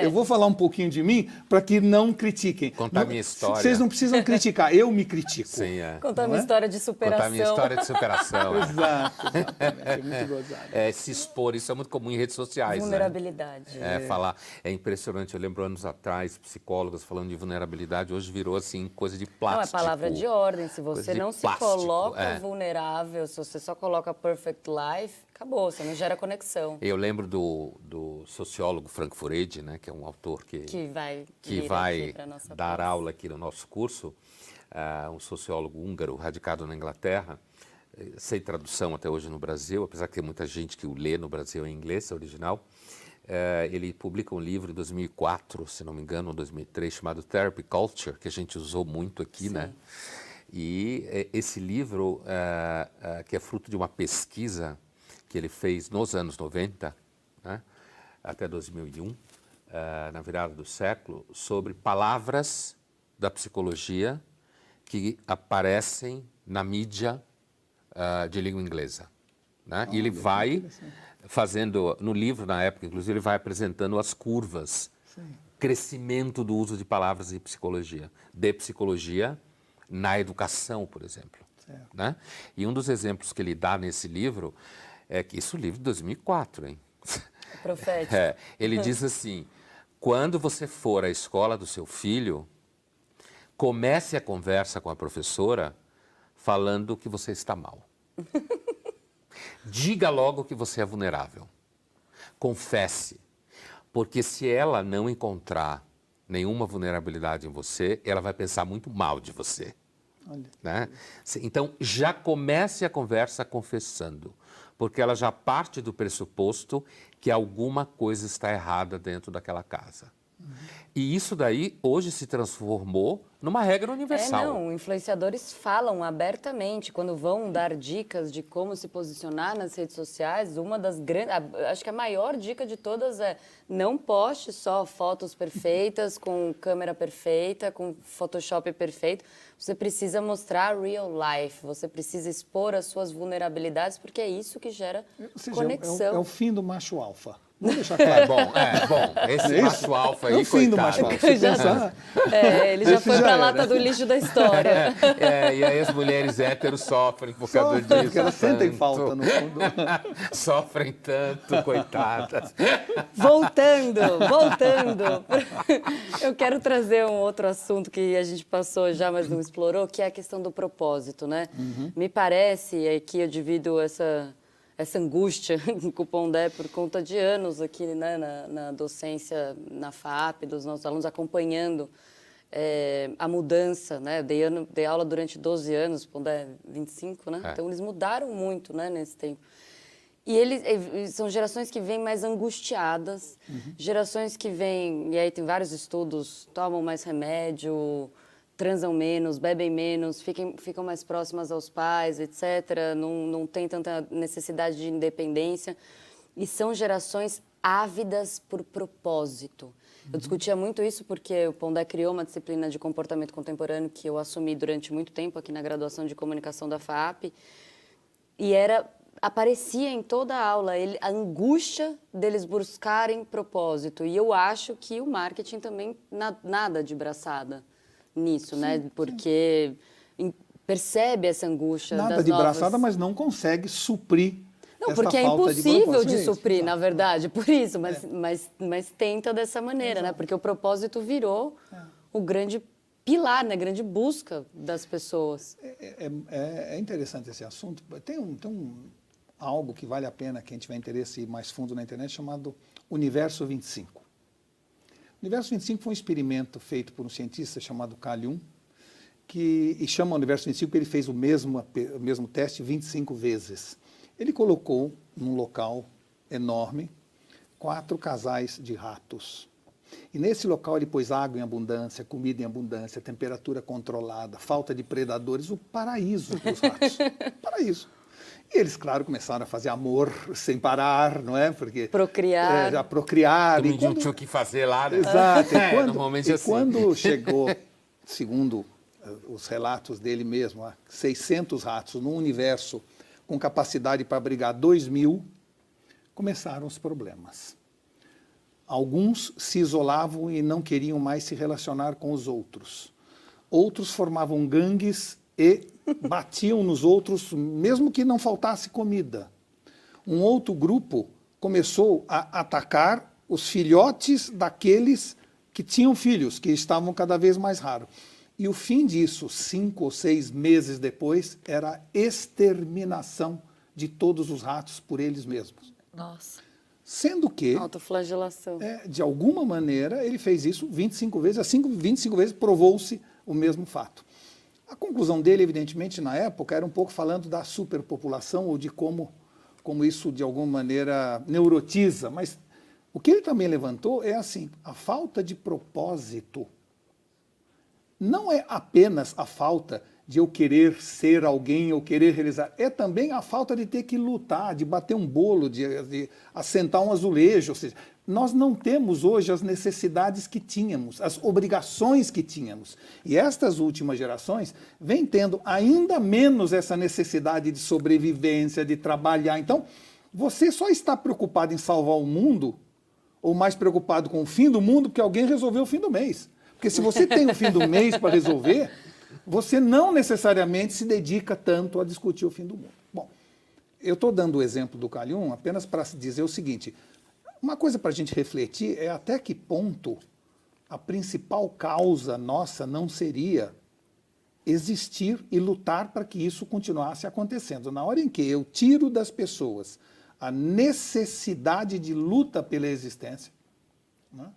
Eu vou falar um pouquinho de mim para que não critiquem. Contar minha história. Vocês não precisam criticar, eu me critico. Sim, Contar minha história de superação. Contar minha história de superação. Exato, exatamente, é muito gozado. Se expor, isso é muito comum em redes sociais. Vulnerabilidade. Né? Falar, é impressionante, eu lembro anos atrás, psicólogos falando de vulnerabilidade, hoje virou assim, coisa de plástico. Não, é palavra de ordem, se você não se coloca vulnerável, se você só coloca perfect life, acabou, você não gera conexão. Eu lembro do sociólogo Frank Furedi, né, que é um autor que vai dar aula aqui no nosso curso, um sociólogo húngaro radicado na Inglaterra, sem tradução até hoje no Brasil, apesar que tem muita gente que o lê no Brasil em inglês, original. Ele publica um livro em 2004, se não me engano, ou 2003, chamado Therapy Culture, que a gente usou muito aqui, né? E esse livro, que é fruto de uma pesquisa que ele fez nos anos 90, né, até 2001, na virada do século, sobre palavras da psicologia que aparecem na mídia de língua inglesa. Né? E ele vai fazendo, no livro, na época, inclusive, ele vai apresentando as curvas, crescimento do uso de palavras de psicologia na educação, por exemplo. Né? E um dos exemplos que ele dá nesse livro é que isso é um livro de 2004, hein? Profético. Ele diz assim, quando você for à escola do seu filho, comece a conversa com a professora falando que você está mal. Diga logo que você é vulnerável. confesse. Porque se ela não encontrar nenhuma vulnerabilidade em você, ela vai pensar muito mal de você. Olha. Né? Então, já comece a conversa confessando, porque ela já parte do pressuposto que alguma coisa está errada dentro daquela casa. E isso daí hoje se transformou numa regra universal. Não, influenciadores falam abertamente quando vão dar dicas de como se posicionar nas redes sociais. Uma das grandes, acho que a maior dica de todas é não poste só fotos perfeitas, com câmera perfeita, com Photoshop perfeito. Você precisa mostrar real life, você precisa expor as suas vulnerabilidades, porque é isso que gera conexão. É o fim do macho alfa. Vamos deixar claro. Esse macho alfa aí, é o fim do coitado. macho alfa. Ele já foi para a lata do lixo da história. E aí as mulheres héteros sofrem por causa disso. Porque elas sentem falta, no fundo. Sofrem tanto, coitadas. Voltando. Eu quero trazer um outro assunto que a gente passou já, mas não explorou, que é a questão do propósito, né? Me parece, e aqui eu divido essa angústia com o Pondé por conta de anos aqui, né, na docência, na FAP, dos nossos alunos, acompanhando a mudança, né? Dei aula durante 12 anos, Pondé 25, né? Então, eles mudaram muito, né, nesse tempo. E são gerações que vêm mais angustiadas, gerações que vêm, e aí tem vários estudos, tomam mais remédio, transam menos, bebem menos, ficam mais próximas aos pais, etc. Não tem tanta necessidade de independência. E são gerações ávidas por propósito. Eu discutia muito isso porque o Pondé criou uma disciplina de comportamento contemporâneo que eu assumi durante muito tempo aqui na graduação de comunicação da FAP. E aparecia em toda a aula a angústia deles buscarem propósito. E eu acho que o marketing também nada de braçada nisso, sim, né? Porque percebe essa angústia nada das de novas... braçada, mas não consegue suprir. Não, porque é impossível de suprir, na verdade, por isso, mas tenta dessa maneira, né? Porque o propósito virou o grande pilar, né? A grande busca das pessoas. É interessante esse assunto. Tem algo que vale a pena quem tiver interesse mais fundo na internet, chamado Universo 25. O Universo 25 foi um experimento feito por um cientista chamado Carl Jung, e chama o Universo 25 porque ele fez o mesmo teste 25 vezes. Ele colocou num local enorme 4 casais de ratos. E nesse local ele pôs água em abundância, comida em abundância, temperatura controlada, falta de predadores, o paraíso para os ratos. Paraíso. E eles, claro, começaram a fazer amor sem parar, não é? Porque procriar. Já procriar. E não tinha o que fazer lá, né? Exato. Normalmente assim. Quando chegou, segundo os relatos dele mesmo, a 600 ratos num universo com capacidade para abrigar 2.000, começaram os problemas. Alguns se isolavam e não queriam mais se relacionar com os outros. Outros formavam gangues e batiam nos outros, mesmo que não faltasse comida. Um outro grupo começou a atacar os filhotes daqueles que tinham filhos, que estavam cada vez mais raros. E o fim disso, 5 ou 6 meses depois, era a exterminação de todos os ratos por eles mesmos. Nossa. Sendo que, autoflagelação. De alguma maneira, ele fez isso 25 vezes, assim 25 vezes provou-se o mesmo fato. A conclusão dele, evidentemente, na época, era um pouco falando da superpopulação ou de como isso, de alguma maneira, neurotiza. Mas o que ele também levantou é assim, a falta de propósito não é apenas a falta de eu querer ser alguém ou querer realizar, é também a falta de ter que lutar, de bater um bolo, de assentar um azulejo. Ou seja, nós não temos hoje as necessidades que tínhamos, as obrigações que tínhamos. E estas últimas gerações vêm tendo ainda menos essa necessidade de sobrevivência, de trabalhar. Então, você só está preocupado em salvar o mundo, ou mais preocupado com o fim do mundo, porque alguém resolveu o fim do mês. Porque se você tem o fim do mês para resolver, você não necessariamente se dedica tanto a discutir o fim do mundo. Bom, eu estou dando o exemplo do Carl Jung apenas para dizer o seguinte, uma coisa para a gente refletir é até que ponto a principal causa nossa não seria existir e lutar para que isso continuasse acontecendo. Na hora em que eu tiro das pessoas a necessidade de luta pela existência, né?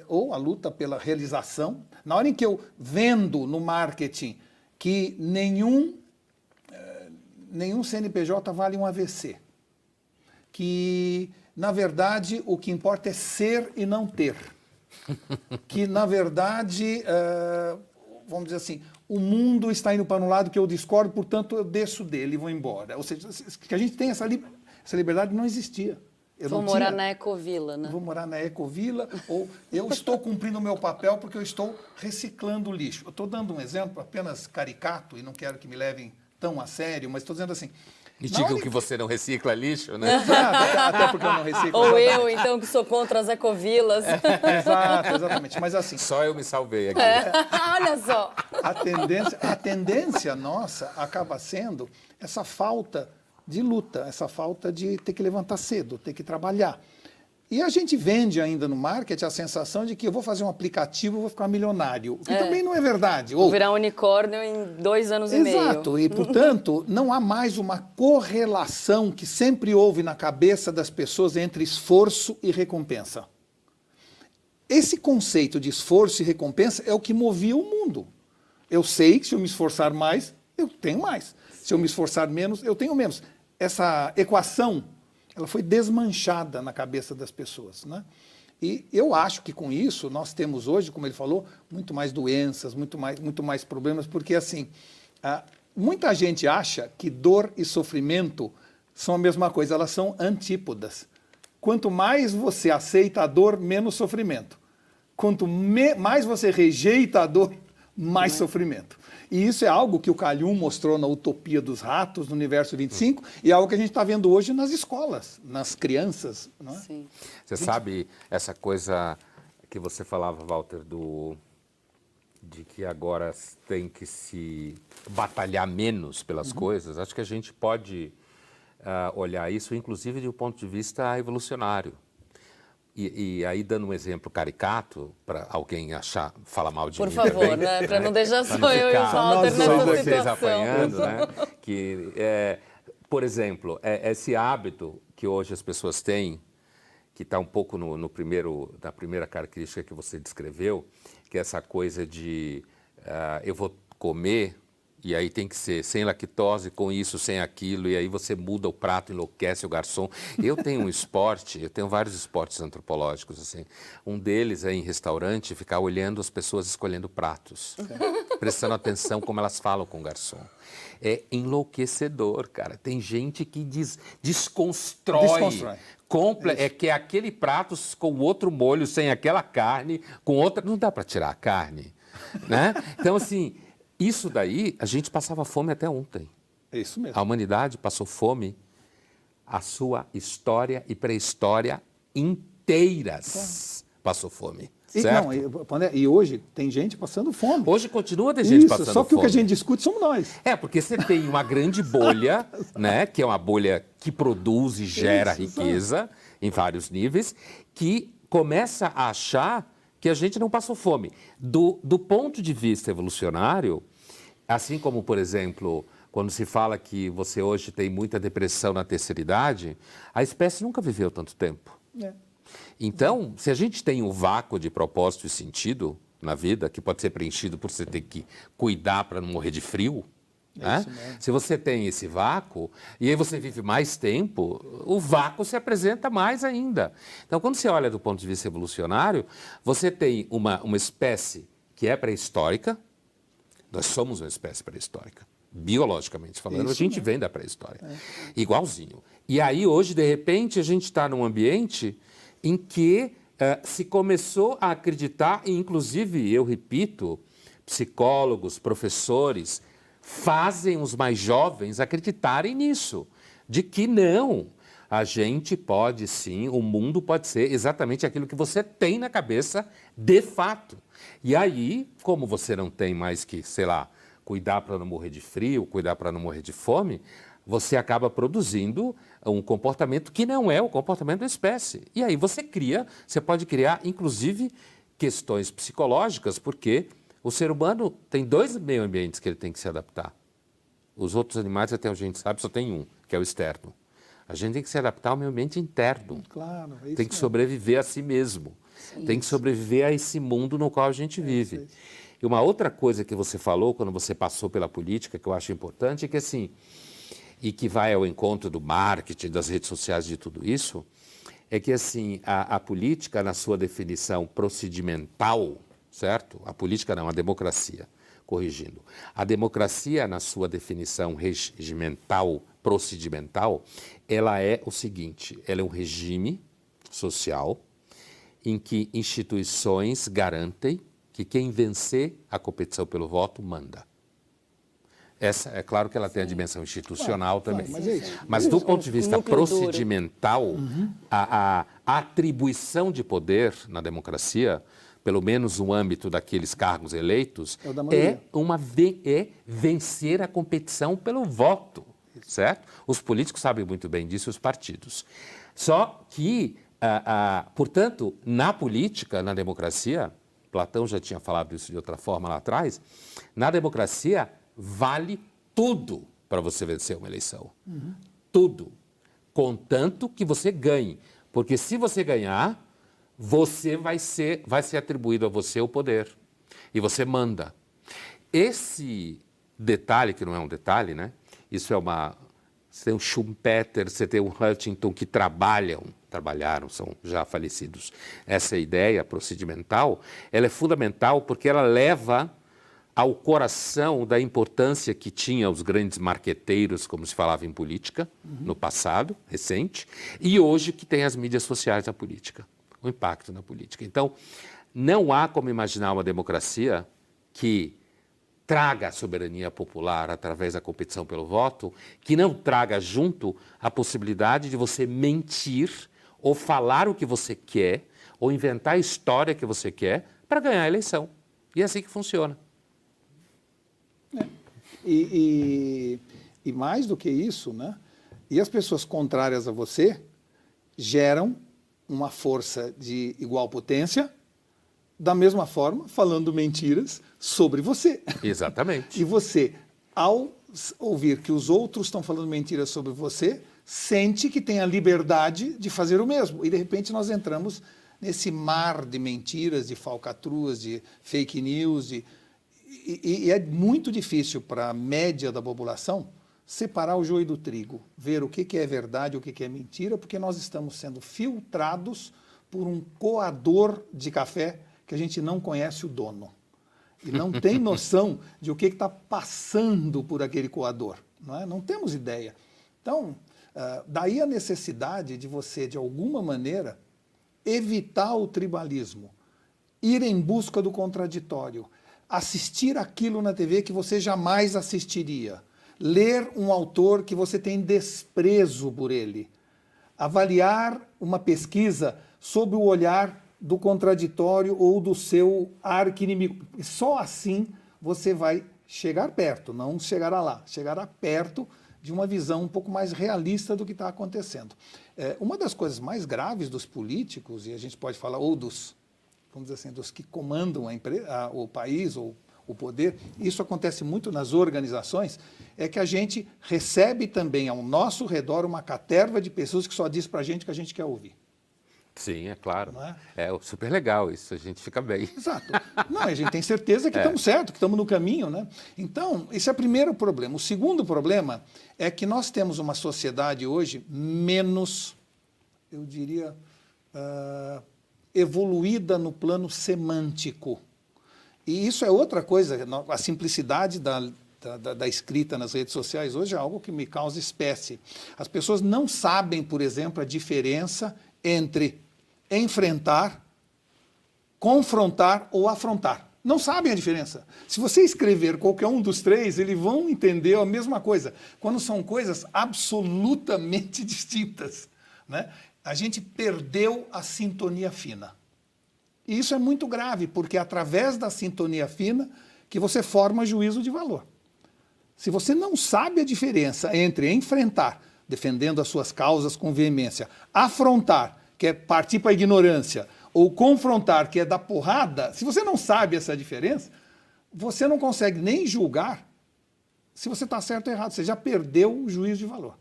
Ou a luta pela realização. Na hora em que eu vendo no marketing que nenhum CNPJ vale um AVC, que, na verdade, o que importa é ser e não ter, que, na verdade, vamos dizer assim, o mundo está indo para um lado que eu discordo, portanto, eu desço dele e vou embora. Ou seja, que a gente tem essa liberdade não existia. Vou morar na Ecovila, né? Vou morar na Ecovila, ou eu estou cumprindo o meu papel porque eu estou reciclando o lixo. Eu estou dando um exemplo apenas caricato e não quero que me levem tão a sério, mas estou dizendo assim... E digam que você não recicla lixo, né? Exato, até porque eu não reciclo. Ou exatamente. eu, então, que sou contra as ecovilas. Exato, exatamente. Mas assim... Só eu me salvei aqui. Olha só! A tendência nossa acaba sendo essa falta de luta, essa falta de ter que levantar cedo, ter que trabalhar. E a gente vende ainda no marketing a sensação de que eu vou fazer um aplicativo e vou ficar milionário, o que também não é verdade. Vou virar unicórnio em 2 anos e meio. Exato, e portanto não há mais uma correlação que sempre houve na cabeça das pessoas entre esforço e recompensa. Esse conceito de esforço e recompensa é o que movia o mundo. Eu sei que se eu me esforçar mais, eu tenho mais. Se eu me esforçar menos, eu tenho menos. Essa equação, ela foi desmanchada na cabeça das pessoas, né? E eu acho que com isso nós temos hoje, como ele falou, muito mais doenças, muito mais problemas, porque assim, muita gente acha que dor e sofrimento são a mesma coisa, elas são antípodas. Quanto mais você aceita a dor, menos sofrimento. Quanto mais você rejeita a dor, mais sofrimento. E isso é algo que o Carl Jung mostrou na Utopia dos Ratos, no Universo 25, e é algo que a gente está vendo hoje nas escolas, nas crianças. Não é? Sim. Você sabe essa coisa que você falava, Walter, de que agora tem que se batalhar menos pelas coisas? Acho que a gente pode olhar isso, inclusive, de um ponto de vista evolucionário. E aí, dando um exemplo caricato, para alguém falar mal de Por mim favor, também, né? Para não deixar pra só eu e o Walter só nessa vocês situação. apanhando, né? Que, por exemplo, esse hábito que hoje as pessoas têm, que está um pouco na primeira característica que você descreveu, que é essa coisa de eu vou comer, e aí tem que ser sem lactose, com isso, sem aquilo, e aí você muda o prato, enlouquece o garçom. Eu tenho vários esportes antropológicos, assim. Um deles é em restaurante, ficar olhando as pessoas escolhendo pratos, prestando atenção como elas falam com o garçom. É enlouquecedor, cara. Tem gente que desconstrói. Que é aquele prato com outro molho, sem aquela carne, com outra... Não dá para tirar a carne, né? Então, assim... Isso daí, a gente passava fome até ontem. É isso mesmo. A humanidade passou fome, a sua história e pré-história inteiras passou fome. Certo? E hoje tem gente passando fome. Hoje continua ter gente passando fome. Só que o que a gente discute somos nós. Porque você tem uma grande bolha, né, que é uma bolha que produz e gera riqueza em vários níveis, que começa a achar que a gente não passou fome. Do ponto de vista evolucionário, assim como, por exemplo, quando se fala que você hoje tem muita depressão na terceira idade, a espécie nunca viveu tanto tempo. Então, se a gente tem um vácuo de propósito e sentido na vida, que pode ser preenchido por você ter que cuidar para não morrer de frio, né? Se você tem esse vácuo, e aí você vive mais tempo, o vácuo se apresenta mais ainda. Então, quando você olha do ponto de vista evolucionário, você tem uma espécie que é pré-histórica, nós somos uma espécie pré-histórica, biologicamente falando, a gente vem da pré-história, igualzinho. E aí, hoje, de repente, a gente está num ambiente em que se começou a acreditar, e inclusive, eu repito, psicólogos, professores, fazem os mais jovens acreditarem nisso, de que não, a gente pode sim, o mundo pode ser exatamente aquilo que você tem na cabeça de fato. E aí, como você não tem mais que, sei lá, cuidar para não morrer de frio, cuidar para não morrer de fome, você acaba produzindo um comportamento que não é o comportamento da espécie. E aí você pode criar, inclusive, questões psicológicas, porque o ser humano tem 2 meio ambientes que ele tem que se adaptar. Os outros animais, até a gente sabe, só tem um, que é o externo. A gente tem que se adaptar ao meio ambiente interno. Claro, é isso Tem que mesmo. sobreviver a si mesmo. Tem que sobreviver a esse mundo no qual a gente vive. E uma outra coisa que você falou quando você passou pela política, que eu acho importante, é que assim, e que vai ao encontro do marketing, das redes sociais, de tudo isso, é que assim, a política, na sua definição procedimental, certo? A política não, a democracia, corrigindo. A democracia, na sua definição regimental, procedimental, ela é o seguinte, ela é um regime social em que instituições garantem que quem vencer a competição pelo voto manda. Essa, é claro que ela tem a dimensão institucional também. Mas é isso. Mas do ponto de vista núcleo duro. procedimental, a atribuição de poder na democracia, pelo menos no âmbito daqueles cargos eleitos, É o da maioria. é vencer a competição pelo voto, certo? Os políticos sabem muito bem disso, os partidos. Só que, portanto, na política, na democracia, Platão já tinha falado isso de outra forma lá atrás, na democracia vale tudo para você vencer uma eleição. Tudo. Contanto que você ganhe. Porque se você ganhar, vai ser atribuído a você o poder. E você manda. Esse detalhe, que não é um detalhe, né? Isso é uma... Você tem o Schumpeter, você tem o Huntington, que trabalharam, são já falecidos. Essa ideia procedimental, ela é fundamental porque ela leva ao coração da importância que tinha os grandes marqueteiros, como se falava em política, no passado, recente, e hoje que tem as mídias sociais na política, o impacto na política. Então, não há como imaginar uma democracia que traga a soberania popular através da competição pelo voto, que não traga junto a possibilidade de você mentir ou falar o que você quer, ou inventar a história que você quer para ganhar a eleição. E é assim que funciona. E mais do que isso, né? E as pessoas contrárias a você geram uma força de igual potência, da mesma forma, falando mentiras sobre você. Exatamente. E você, ao ouvir que os outros estão falando mentiras sobre você, sente que tem a liberdade de fazer o mesmo. E, de repente, nós entramos nesse mar de mentiras, de falcatruas, de fake news, e é muito difícil para a média da população separar o joio do trigo, ver o que é verdade e o que é mentira, porque nós estamos sendo filtrados por um coador de café que a gente não conhece o dono. E não tem noção de o que está passando por aquele coador. Não é? Não temos ideia. Então, daí a necessidade de você, de alguma maneira, evitar o tribalismo, ir em busca do contraditório, assistir aquilo na TV que você jamais assistiria, ler um autor que você tem desprezo por ele, avaliar uma pesquisa sob o olhar do contraditório ou do seu arqui-inimigo. Só assim você vai chegar perto, não chegará lá, chegará perto de uma visão um pouco mais realista do que está acontecendo. Uma das coisas mais graves dos políticos, e a gente pode falar, ou dos, vamos dizer assim, dos que comandam o país ou o poder, isso acontece muito nas organizações, é que a gente recebe também ao nosso redor uma caterva de pessoas que só diz para a gente o que a gente quer ouvir. Sim, é claro. Não é? É super legal isso, a gente fica bem. Exato. Não, a gente tem certeza que estamos certos, que estamos no caminho, né? Então, esse é o primeiro problema. O segundo problema é que nós temos uma sociedade hoje menos, eu diria, evoluída no plano semântico. E isso é outra coisa, a simplicidade da escrita nas redes sociais hoje é algo que me causa espécie. As pessoas não sabem, por exemplo, a diferença entre enfrentar, confrontar ou afrontar. Não sabem a diferença. Se você escrever qualquer um dos três, eles vão entender a mesma coisa, quando são coisas absolutamente distintas, né? A gente perdeu a sintonia fina. E isso é muito grave, porque é através da sintonia fina que você forma juízo de valor. Se você não sabe a diferença entre enfrentar, defendendo as suas causas com veemência, afrontar, que é partir para a ignorância, ou confrontar, que é dar porrada, se você não sabe essa diferença, você não consegue nem julgar se você está certo ou errado. Você já perdeu o juízo de valor.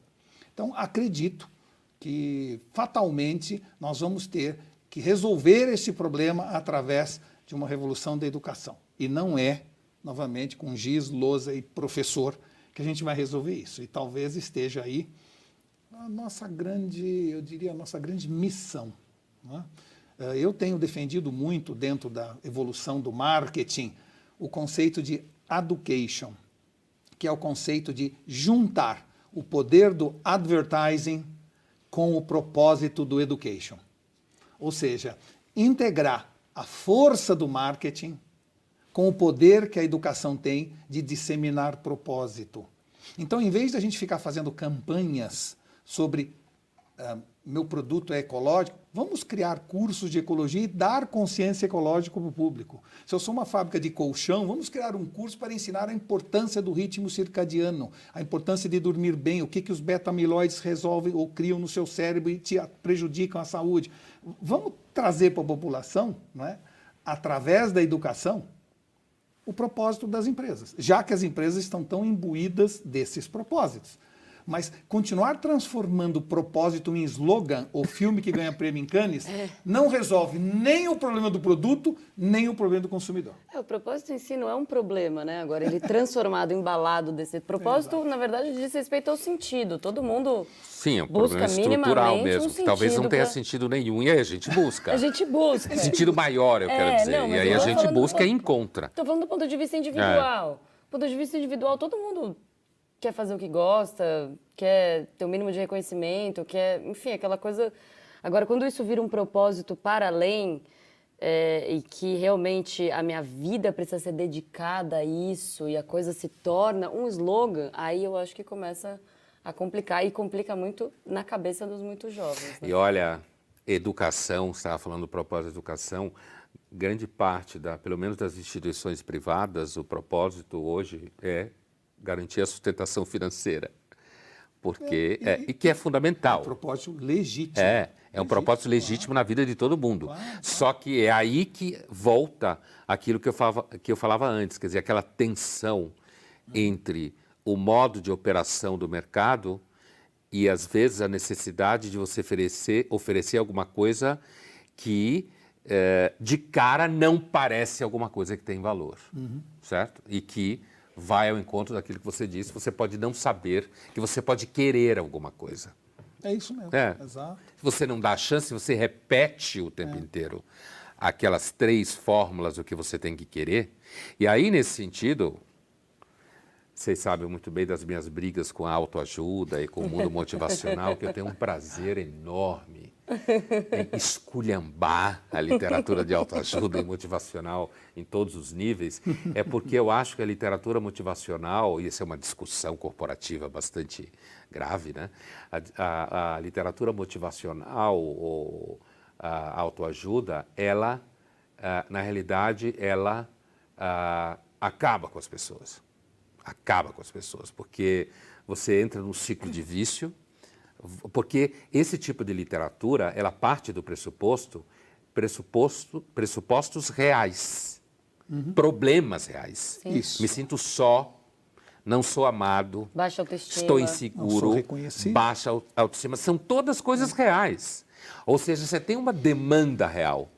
Então, acredito que fatalmente nós vamos ter que resolver esse problema através de uma revolução da educação. E não é, novamente, com giz, lousa e professor que a gente vai resolver isso. E talvez esteja aí a nossa grande, eu diria, a nossa grande missão. Não é? Eu tenho defendido muito, dentro da evolução do marketing, o conceito de education, que é o conceito de juntar o poder do advertising com o propósito do education. Ou seja, integrar a força do marketing com o poder que a educação tem de disseminar propósito. Então, em vez de a gente ficar fazendo campanhas sobre meu produto é ecológico, vamos criar cursos de ecologia e dar consciência ecológica para o público. Se eu sou uma fábrica de colchão, vamos criar um curso para ensinar a importância do ritmo circadiano, a importância de dormir bem, o que os beta-amiloides resolvem ou criam no seu cérebro e te prejudicam a saúde. Vamos trazer para a população, não é, através da educação, o propósito das empresas, já que as empresas estão tão imbuídas desses propósitos. Mas continuar transformando o propósito em slogan ou filme que ganha prêmio em Cannes não resolve nem o problema do produto, nem o problema do consumidor. O propósito em si não é um problema, né? Agora, ele transformado, embalado desse propósito, na verdade, diz respeito ao sentido. Todo mundo Sim, é um busca problema estrutural minimamente mesmo. um sentido Talvez não tenha pra... sentido nenhum e aí a gente busca. A gente busca. Sentido maior, eu quero dizer. Não, E mas aí eu a tô gente falando busca e encontra. Estou falando do ponto de vista individual. Do ponto de vista individual, todo mundo quer fazer o que gosta, quer ter o mínimo de reconhecimento, quer, enfim, aquela coisa... Agora, quando isso vira um propósito para além e que realmente a minha vida precisa ser dedicada a isso e a coisa se torna um slogan, aí eu acho que começa a complicar e complica muito na cabeça dos muito jovens. Né? E olha, educação, você estava falando do propósito da educação, grande parte, pelo menos das instituições privadas, o propósito hoje é garantir a sustentação financeira, porque e que é fundamental. É um propósito legítimo. É um propósito legítimo na vida de todo mundo. Só que é aí que volta aquilo que eu falava antes, quer dizer, aquela tensão entre o modo de operação do mercado e, às vezes, a necessidade de você oferecer alguma coisa que, de cara, não parece alguma coisa que tem valor, certo? E que vai ao encontro daquilo que você disse, você pode não saber, que você pode querer alguma coisa. É isso mesmo, exato. Se você não dá a chance, você repete o tempo inteiro aquelas 3 fórmulas do que você tem que querer. E aí, nesse sentido, vocês sabem muito bem das minhas brigas com a autoajuda e com o mundo motivacional, que eu tenho um prazer enorme em esculhambar a literatura de autoajuda e motivacional em todos os níveis, é porque eu acho que a literatura motivacional, e isso é uma discussão corporativa bastante grave, né? A literatura motivacional ou a autoajuda, ela, na realidade, ela acaba com as pessoas. Acaba com as pessoas, porque você entra num ciclo de vício, porque esse tipo de literatura, ela parte do pressupostos reais, problemas reais. Isso. Me sinto só, não sou amado, Baixa autoestima. estou Não inseguro, sou reconhecido. baixa autoestima, são todas coisas reais. Ou seja, você tem uma demanda real,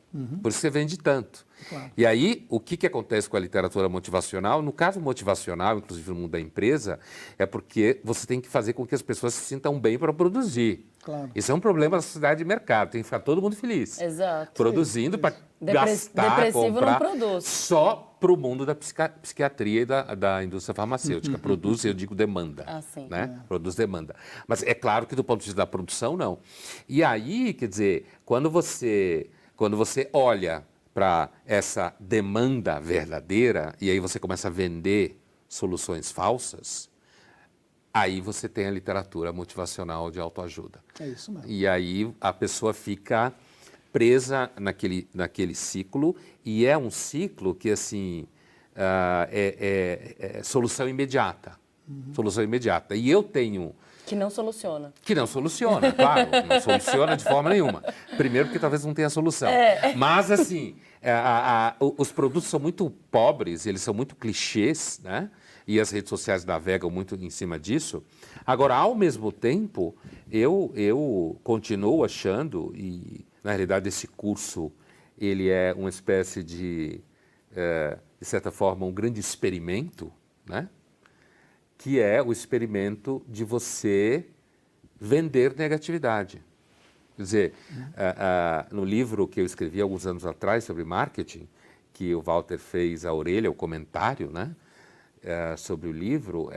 por isso você vende tanto. Claro. E aí, o que acontece com a literatura motivacional? No caso motivacional, inclusive no mundo da empresa, é porque você tem que fazer com que as pessoas se sintam bem para produzir. Claro. Isso é um problema da sociedade de mercado, tem que ficar todo mundo feliz. Exato. Produzindo para gastar, depressivo comprar, não produz. só para o mundo da psiquiatria e da indústria farmacêutica. Produz, eu digo, demanda. Sim. Né? Produz demanda. Mas é claro que do ponto de vista da produção, não. E aí, quer dizer, quando você olha para essa demanda verdadeira e aí você começa a vender soluções falsas, aí você tem a literatura motivacional de autoajuda. É isso mesmo. E aí a pessoa fica presa naquele ciclo, e é um ciclo que, assim, é solução imediata. Solução imediata. E eu tenho... Que não soluciona. Que não soluciona, claro. Não soluciona de forma nenhuma. Primeiro porque talvez não tenha solução. Mas, assim, os produtos são muito pobres, eles são muito clichês, né? e as redes sociais navegam muito em cima disso. Agora, ao mesmo tempo, eu continuo achando, e na realidade esse curso ele é uma espécie de certa forma, um grande experimento, né? Que é o experimento de você vender negatividade. Quer dizer, no livro que eu escrevi alguns anos atrás sobre marketing, que o Walter fez a orelha, o comentário, né, sobre o livro,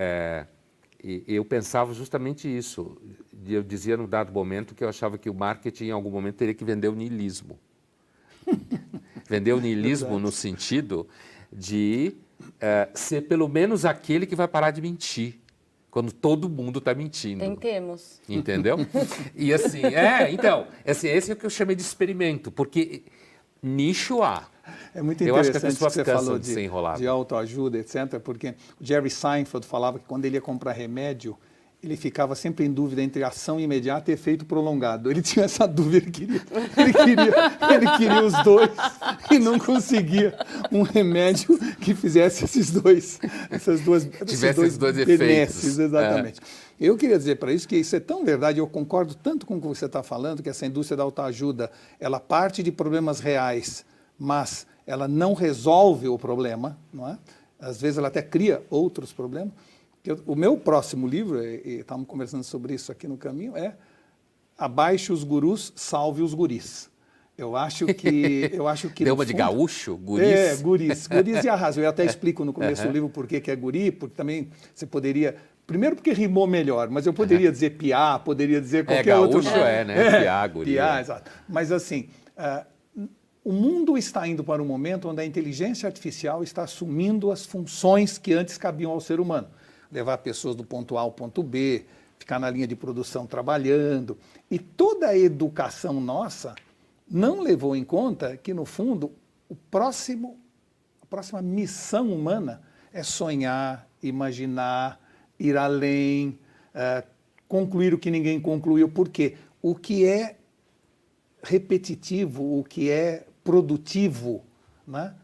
eu pensava justamente isso. Eu dizia num dado momento que eu achava que o marketing em algum momento teria que vender o niilismo. Vender o niilismo no sentido de ser pelo menos aquele que vai parar de mentir, quando todo mundo está mentindo. Tentemos. Entendeu? E assim, então, esse é o que eu chamei de experimento, porque nicho há. É muito Eu acho que interessante as pessoas que você cansam falou de ser enrolado. de autoajuda, etc., porque o Jerry Seinfeld falava que quando ele ia comprar remédio, ele ficava sempre em dúvida entre ação imediata e efeito prolongado. Ele tinha essa dúvida, ele queria os dois e não conseguia um remédio que fizesse esses dois efeitos. Exatamente. Eu queria dizer para isso que isso é tão verdade, eu concordo tanto com o que você está falando, que essa indústria da autoajuda, ela parte de problemas reais, mas ela não resolve o problema, não é? Às vezes ela até cria outros problemas. O meu próximo livro, e estávamos conversando sobre isso aqui no caminho, é Abaixe os Gurus, Salve os Guris. Eu acho que Deu uma de gaúcho? Guris? Guris e arraso. Eu até explico no começo do livro por que é guri, porque também você poderia... Primeiro porque rimou melhor, mas eu poderia dizer piá, poderia dizer qualquer outro nome. Né? Piá, guri. Piá, exato. Mas assim, o mundo está indo para um momento onde a inteligência artificial está assumindo as funções que antes cabiam ao ser humano. Levar pessoas do ponto A ao ponto B, ficar na linha de produção trabalhando. E toda a educação nossa não levou em conta que, no fundo, a próxima missão humana é sonhar, imaginar, ir além, concluir o que ninguém concluiu. Por quê? O que é repetitivo, o que é produtivo, né?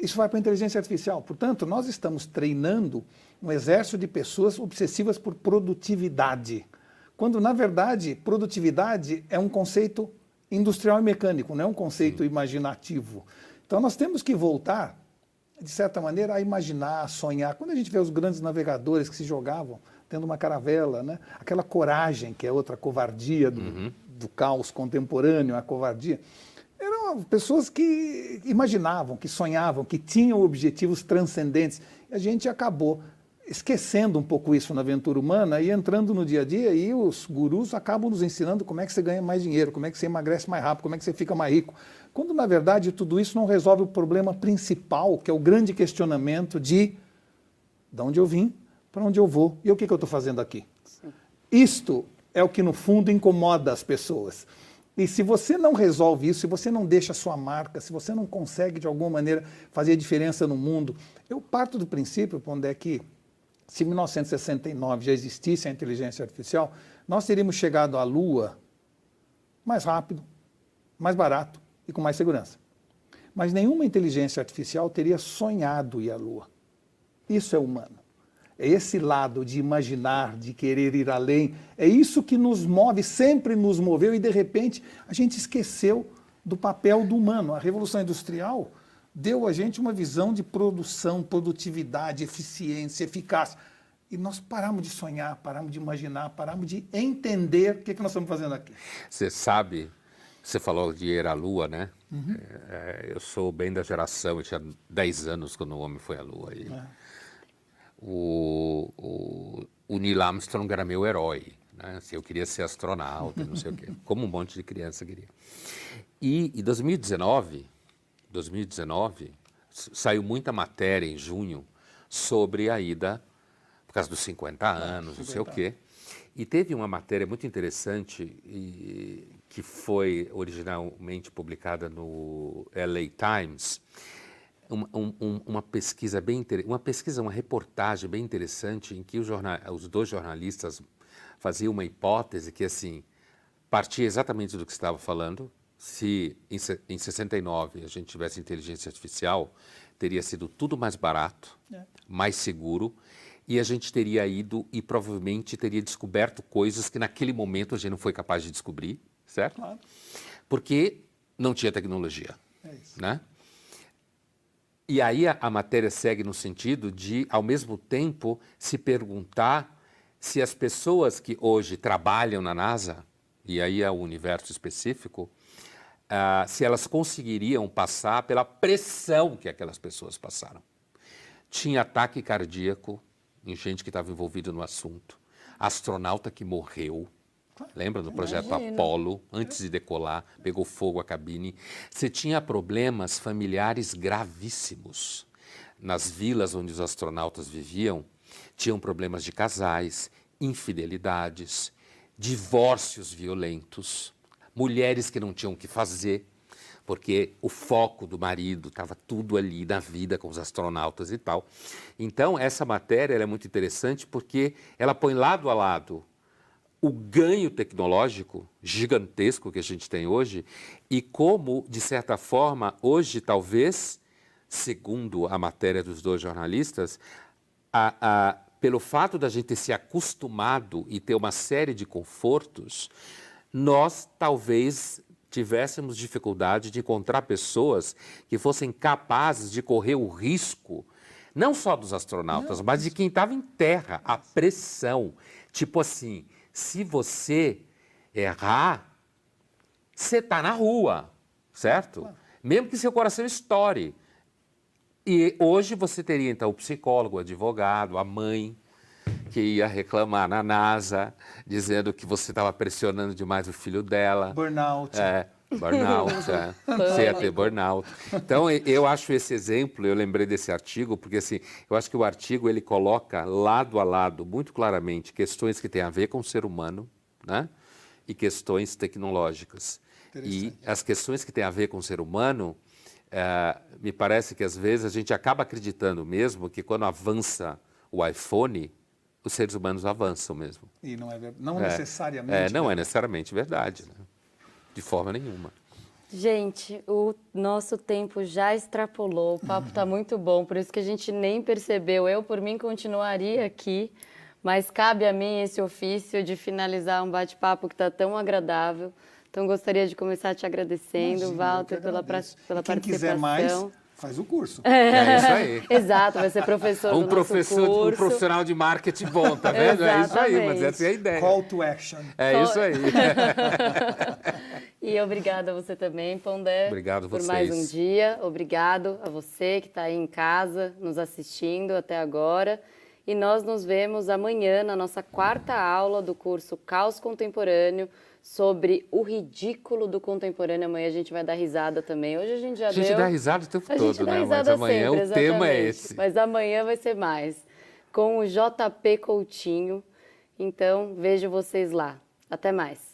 Isso vai para a inteligência artificial. Portanto, nós estamos treinando um exército de pessoas obsessivas por produtividade, quando, na verdade, produtividade é um conceito industrial e mecânico, não é um conceito imaginativo. Então, nós temos que voltar, de certa maneira, a imaginar, a sonhar. Quando a gente vê os grandes navegadores que se jogavam tendo uma caravela, né? Aquela coragem, que é outra covardia do caos contemporâneo, a covardia, eram pessoas que imaginavam, que sonhavam, que tinham objetivos transcendentes. E a gente acabou esquecendo um pouco isso na aventura humana e entrando no dia a dia, e os gurus acabam nos ensinando como é que você ganha mais dinheiro, como é que você emagrece mais rápido, como é que você fica mais rico. Quando, na verdade, tudo isso não resolve o problema principal, que é o grande questionamento de onde eu vim, para onde eu vou e o que eu estou fazendo aqui. Sim. Isto é o que, no fundo, incomoda as pessoas. E se você não resolve isso, se você não deixa a sua marca, se você não consegue, de alguma maneira, fazer diferença no mundo, eu parto do princípio, Pondé, que se em 1969 já existisse a inteligência artificial, nós teríamos chegado à Lua mais rápido, mais barato e com mais segurança. Mas nenhuma inteligência artificial teria sonhado ir à Lua. Isso é humano. É esse lado de imaginar, de querer ir além, é isso que nos move, sempre nos moveu, e de repente a gente esqueceu do papel do humano. A Revolução Industrial deu a gente uma visão de produção, produtividade, eficiência, eficácia. E nós paramos de sonhar, paramos de imaginar, paramos de entender o que nós estamos fazendo aqui. Você sabe, você falou de ir à Lua, né? Eu sou bem da geração, eu tinha 10 anos quando o homem foi à Lua. E o Neil Armstrong era meu herói, né? Assim, eu queria ser astronauta, não sei o quê, como um monte de criança queria. E em 2019, saiu muita matéria em junho sobre a ida, por causa dos 50 anos, não sei o quê. E teve uma matéria muito interessante que foi originalmente publicada no LA Times, uma pesquisa bem interessante, uma reportagem bem interessante em que os dois jornalistas faziam uma hipótese que, assim, partia exatamente do que você estava falando. Se em 69 a gente tivesse inteligência artificial, teria sido tudo mais barato, mais seguro, e a gente teria ido e provavelmente teria descoberto coisas que naquele momento a gente não foi capaz de descobrir, certo? Claro. Porque não tinha tecnologia, É isso. né? E aí a matéria segue no sentido de, ao mesmo tempo, se perguntar se as pessoas que hoje trabalham na NASA, e aí é o universo específico, se elas conseguiriam passar pela pressão que aquelas pessoas passaram. Tinha ataque cardíaco em gente que estava envolvida no assunto, astronauta que morreu, lembra do projeto Apollo, antes de decolar, pegou fogo a cabine. Você tinha problemas familiares gravíssimos. Nas vilas onde os astronautas viviam, tinham problemas de casais, infidelidades, divórcios violentos, mulheres que não tinham o que fazer, porque o foco do marido estava tudo ali na vida com os astronautas e tal. Então, essa matéria ela é muito interessante porque ela põe lado a lado o ganho tecnológico gigantesco que a gente tem hoje e como, de certa forma, hoje talvez, segundo a matéria dos dois jornalistas, pelo fato da gente ter se acostumado e ter uma série de confortos, nós talvez tivéssemos dificuldade de encontrar pessoas que fossem capazes de correr o risco, não só dos astronautas, mas de quem estava em terra, a pressão. Tipo assim, se você errar, você está na rua, certo? Mesmo que seu coração estoure. E hoje você teria, então, o psicólogo, o advogado, a mãe, que ia reclamar na NASA, dizendo que você estava pressionando demais o filho dela. Burnout. Burnout, você ia ter burnout. Então, eu acho esse exemplo, eu lembrei desse artigo, porque assim, eu acho que o artigo ele coloca lado a lado, muito claramente, questões que têm a ver com o ser humano, né? E questões tecnológicas. E as questões que têm a ver com o ser humano, me parece que às vezes a gente acaba acreditando mesmo que quando avança o iPhone, os seres humanos avançam mesmo. E não necessariamente. Não é necessariamente verdade, né? De forma nenhuma. Gente, o nosso tempo já extrapolou, o papo está muito bom, por isso que a gente nem percebeu. Eu, por mim, continuaria aqui, mas cabe a mim esse ofício de finalizar um bate-papo que está tão agradável. Então, gostaria de começar te agradecendo, Imagina, Walter, pela quem participação. quiser mais, faz o curso. É isso aí. Exato, vai ser professor do nosso curso. Um profissional de marketing bom, tá vendo? É isso aí, mas essa é a ideia. Call to action. É isso aí. E obrigada a você também, Pondé. Obrigado a vocês. Por mais um dia. Obrigado a você que está aí em casa, nos assistindo até agora. E nós nos vemos amanhã na nossa 4ª aula do curso Caos Contemporâneo, sobre o ridículo do contemporâneo. Amanhã a gente vai dar risada também. Hoje a gente já deu... A gente dá risada o tempo todo, né? Mas amanhã sempre, o tema é esse. Mas amanhã vai ser mais. Com o JP Coutinho. Então, vejo vocês lá. Até mais.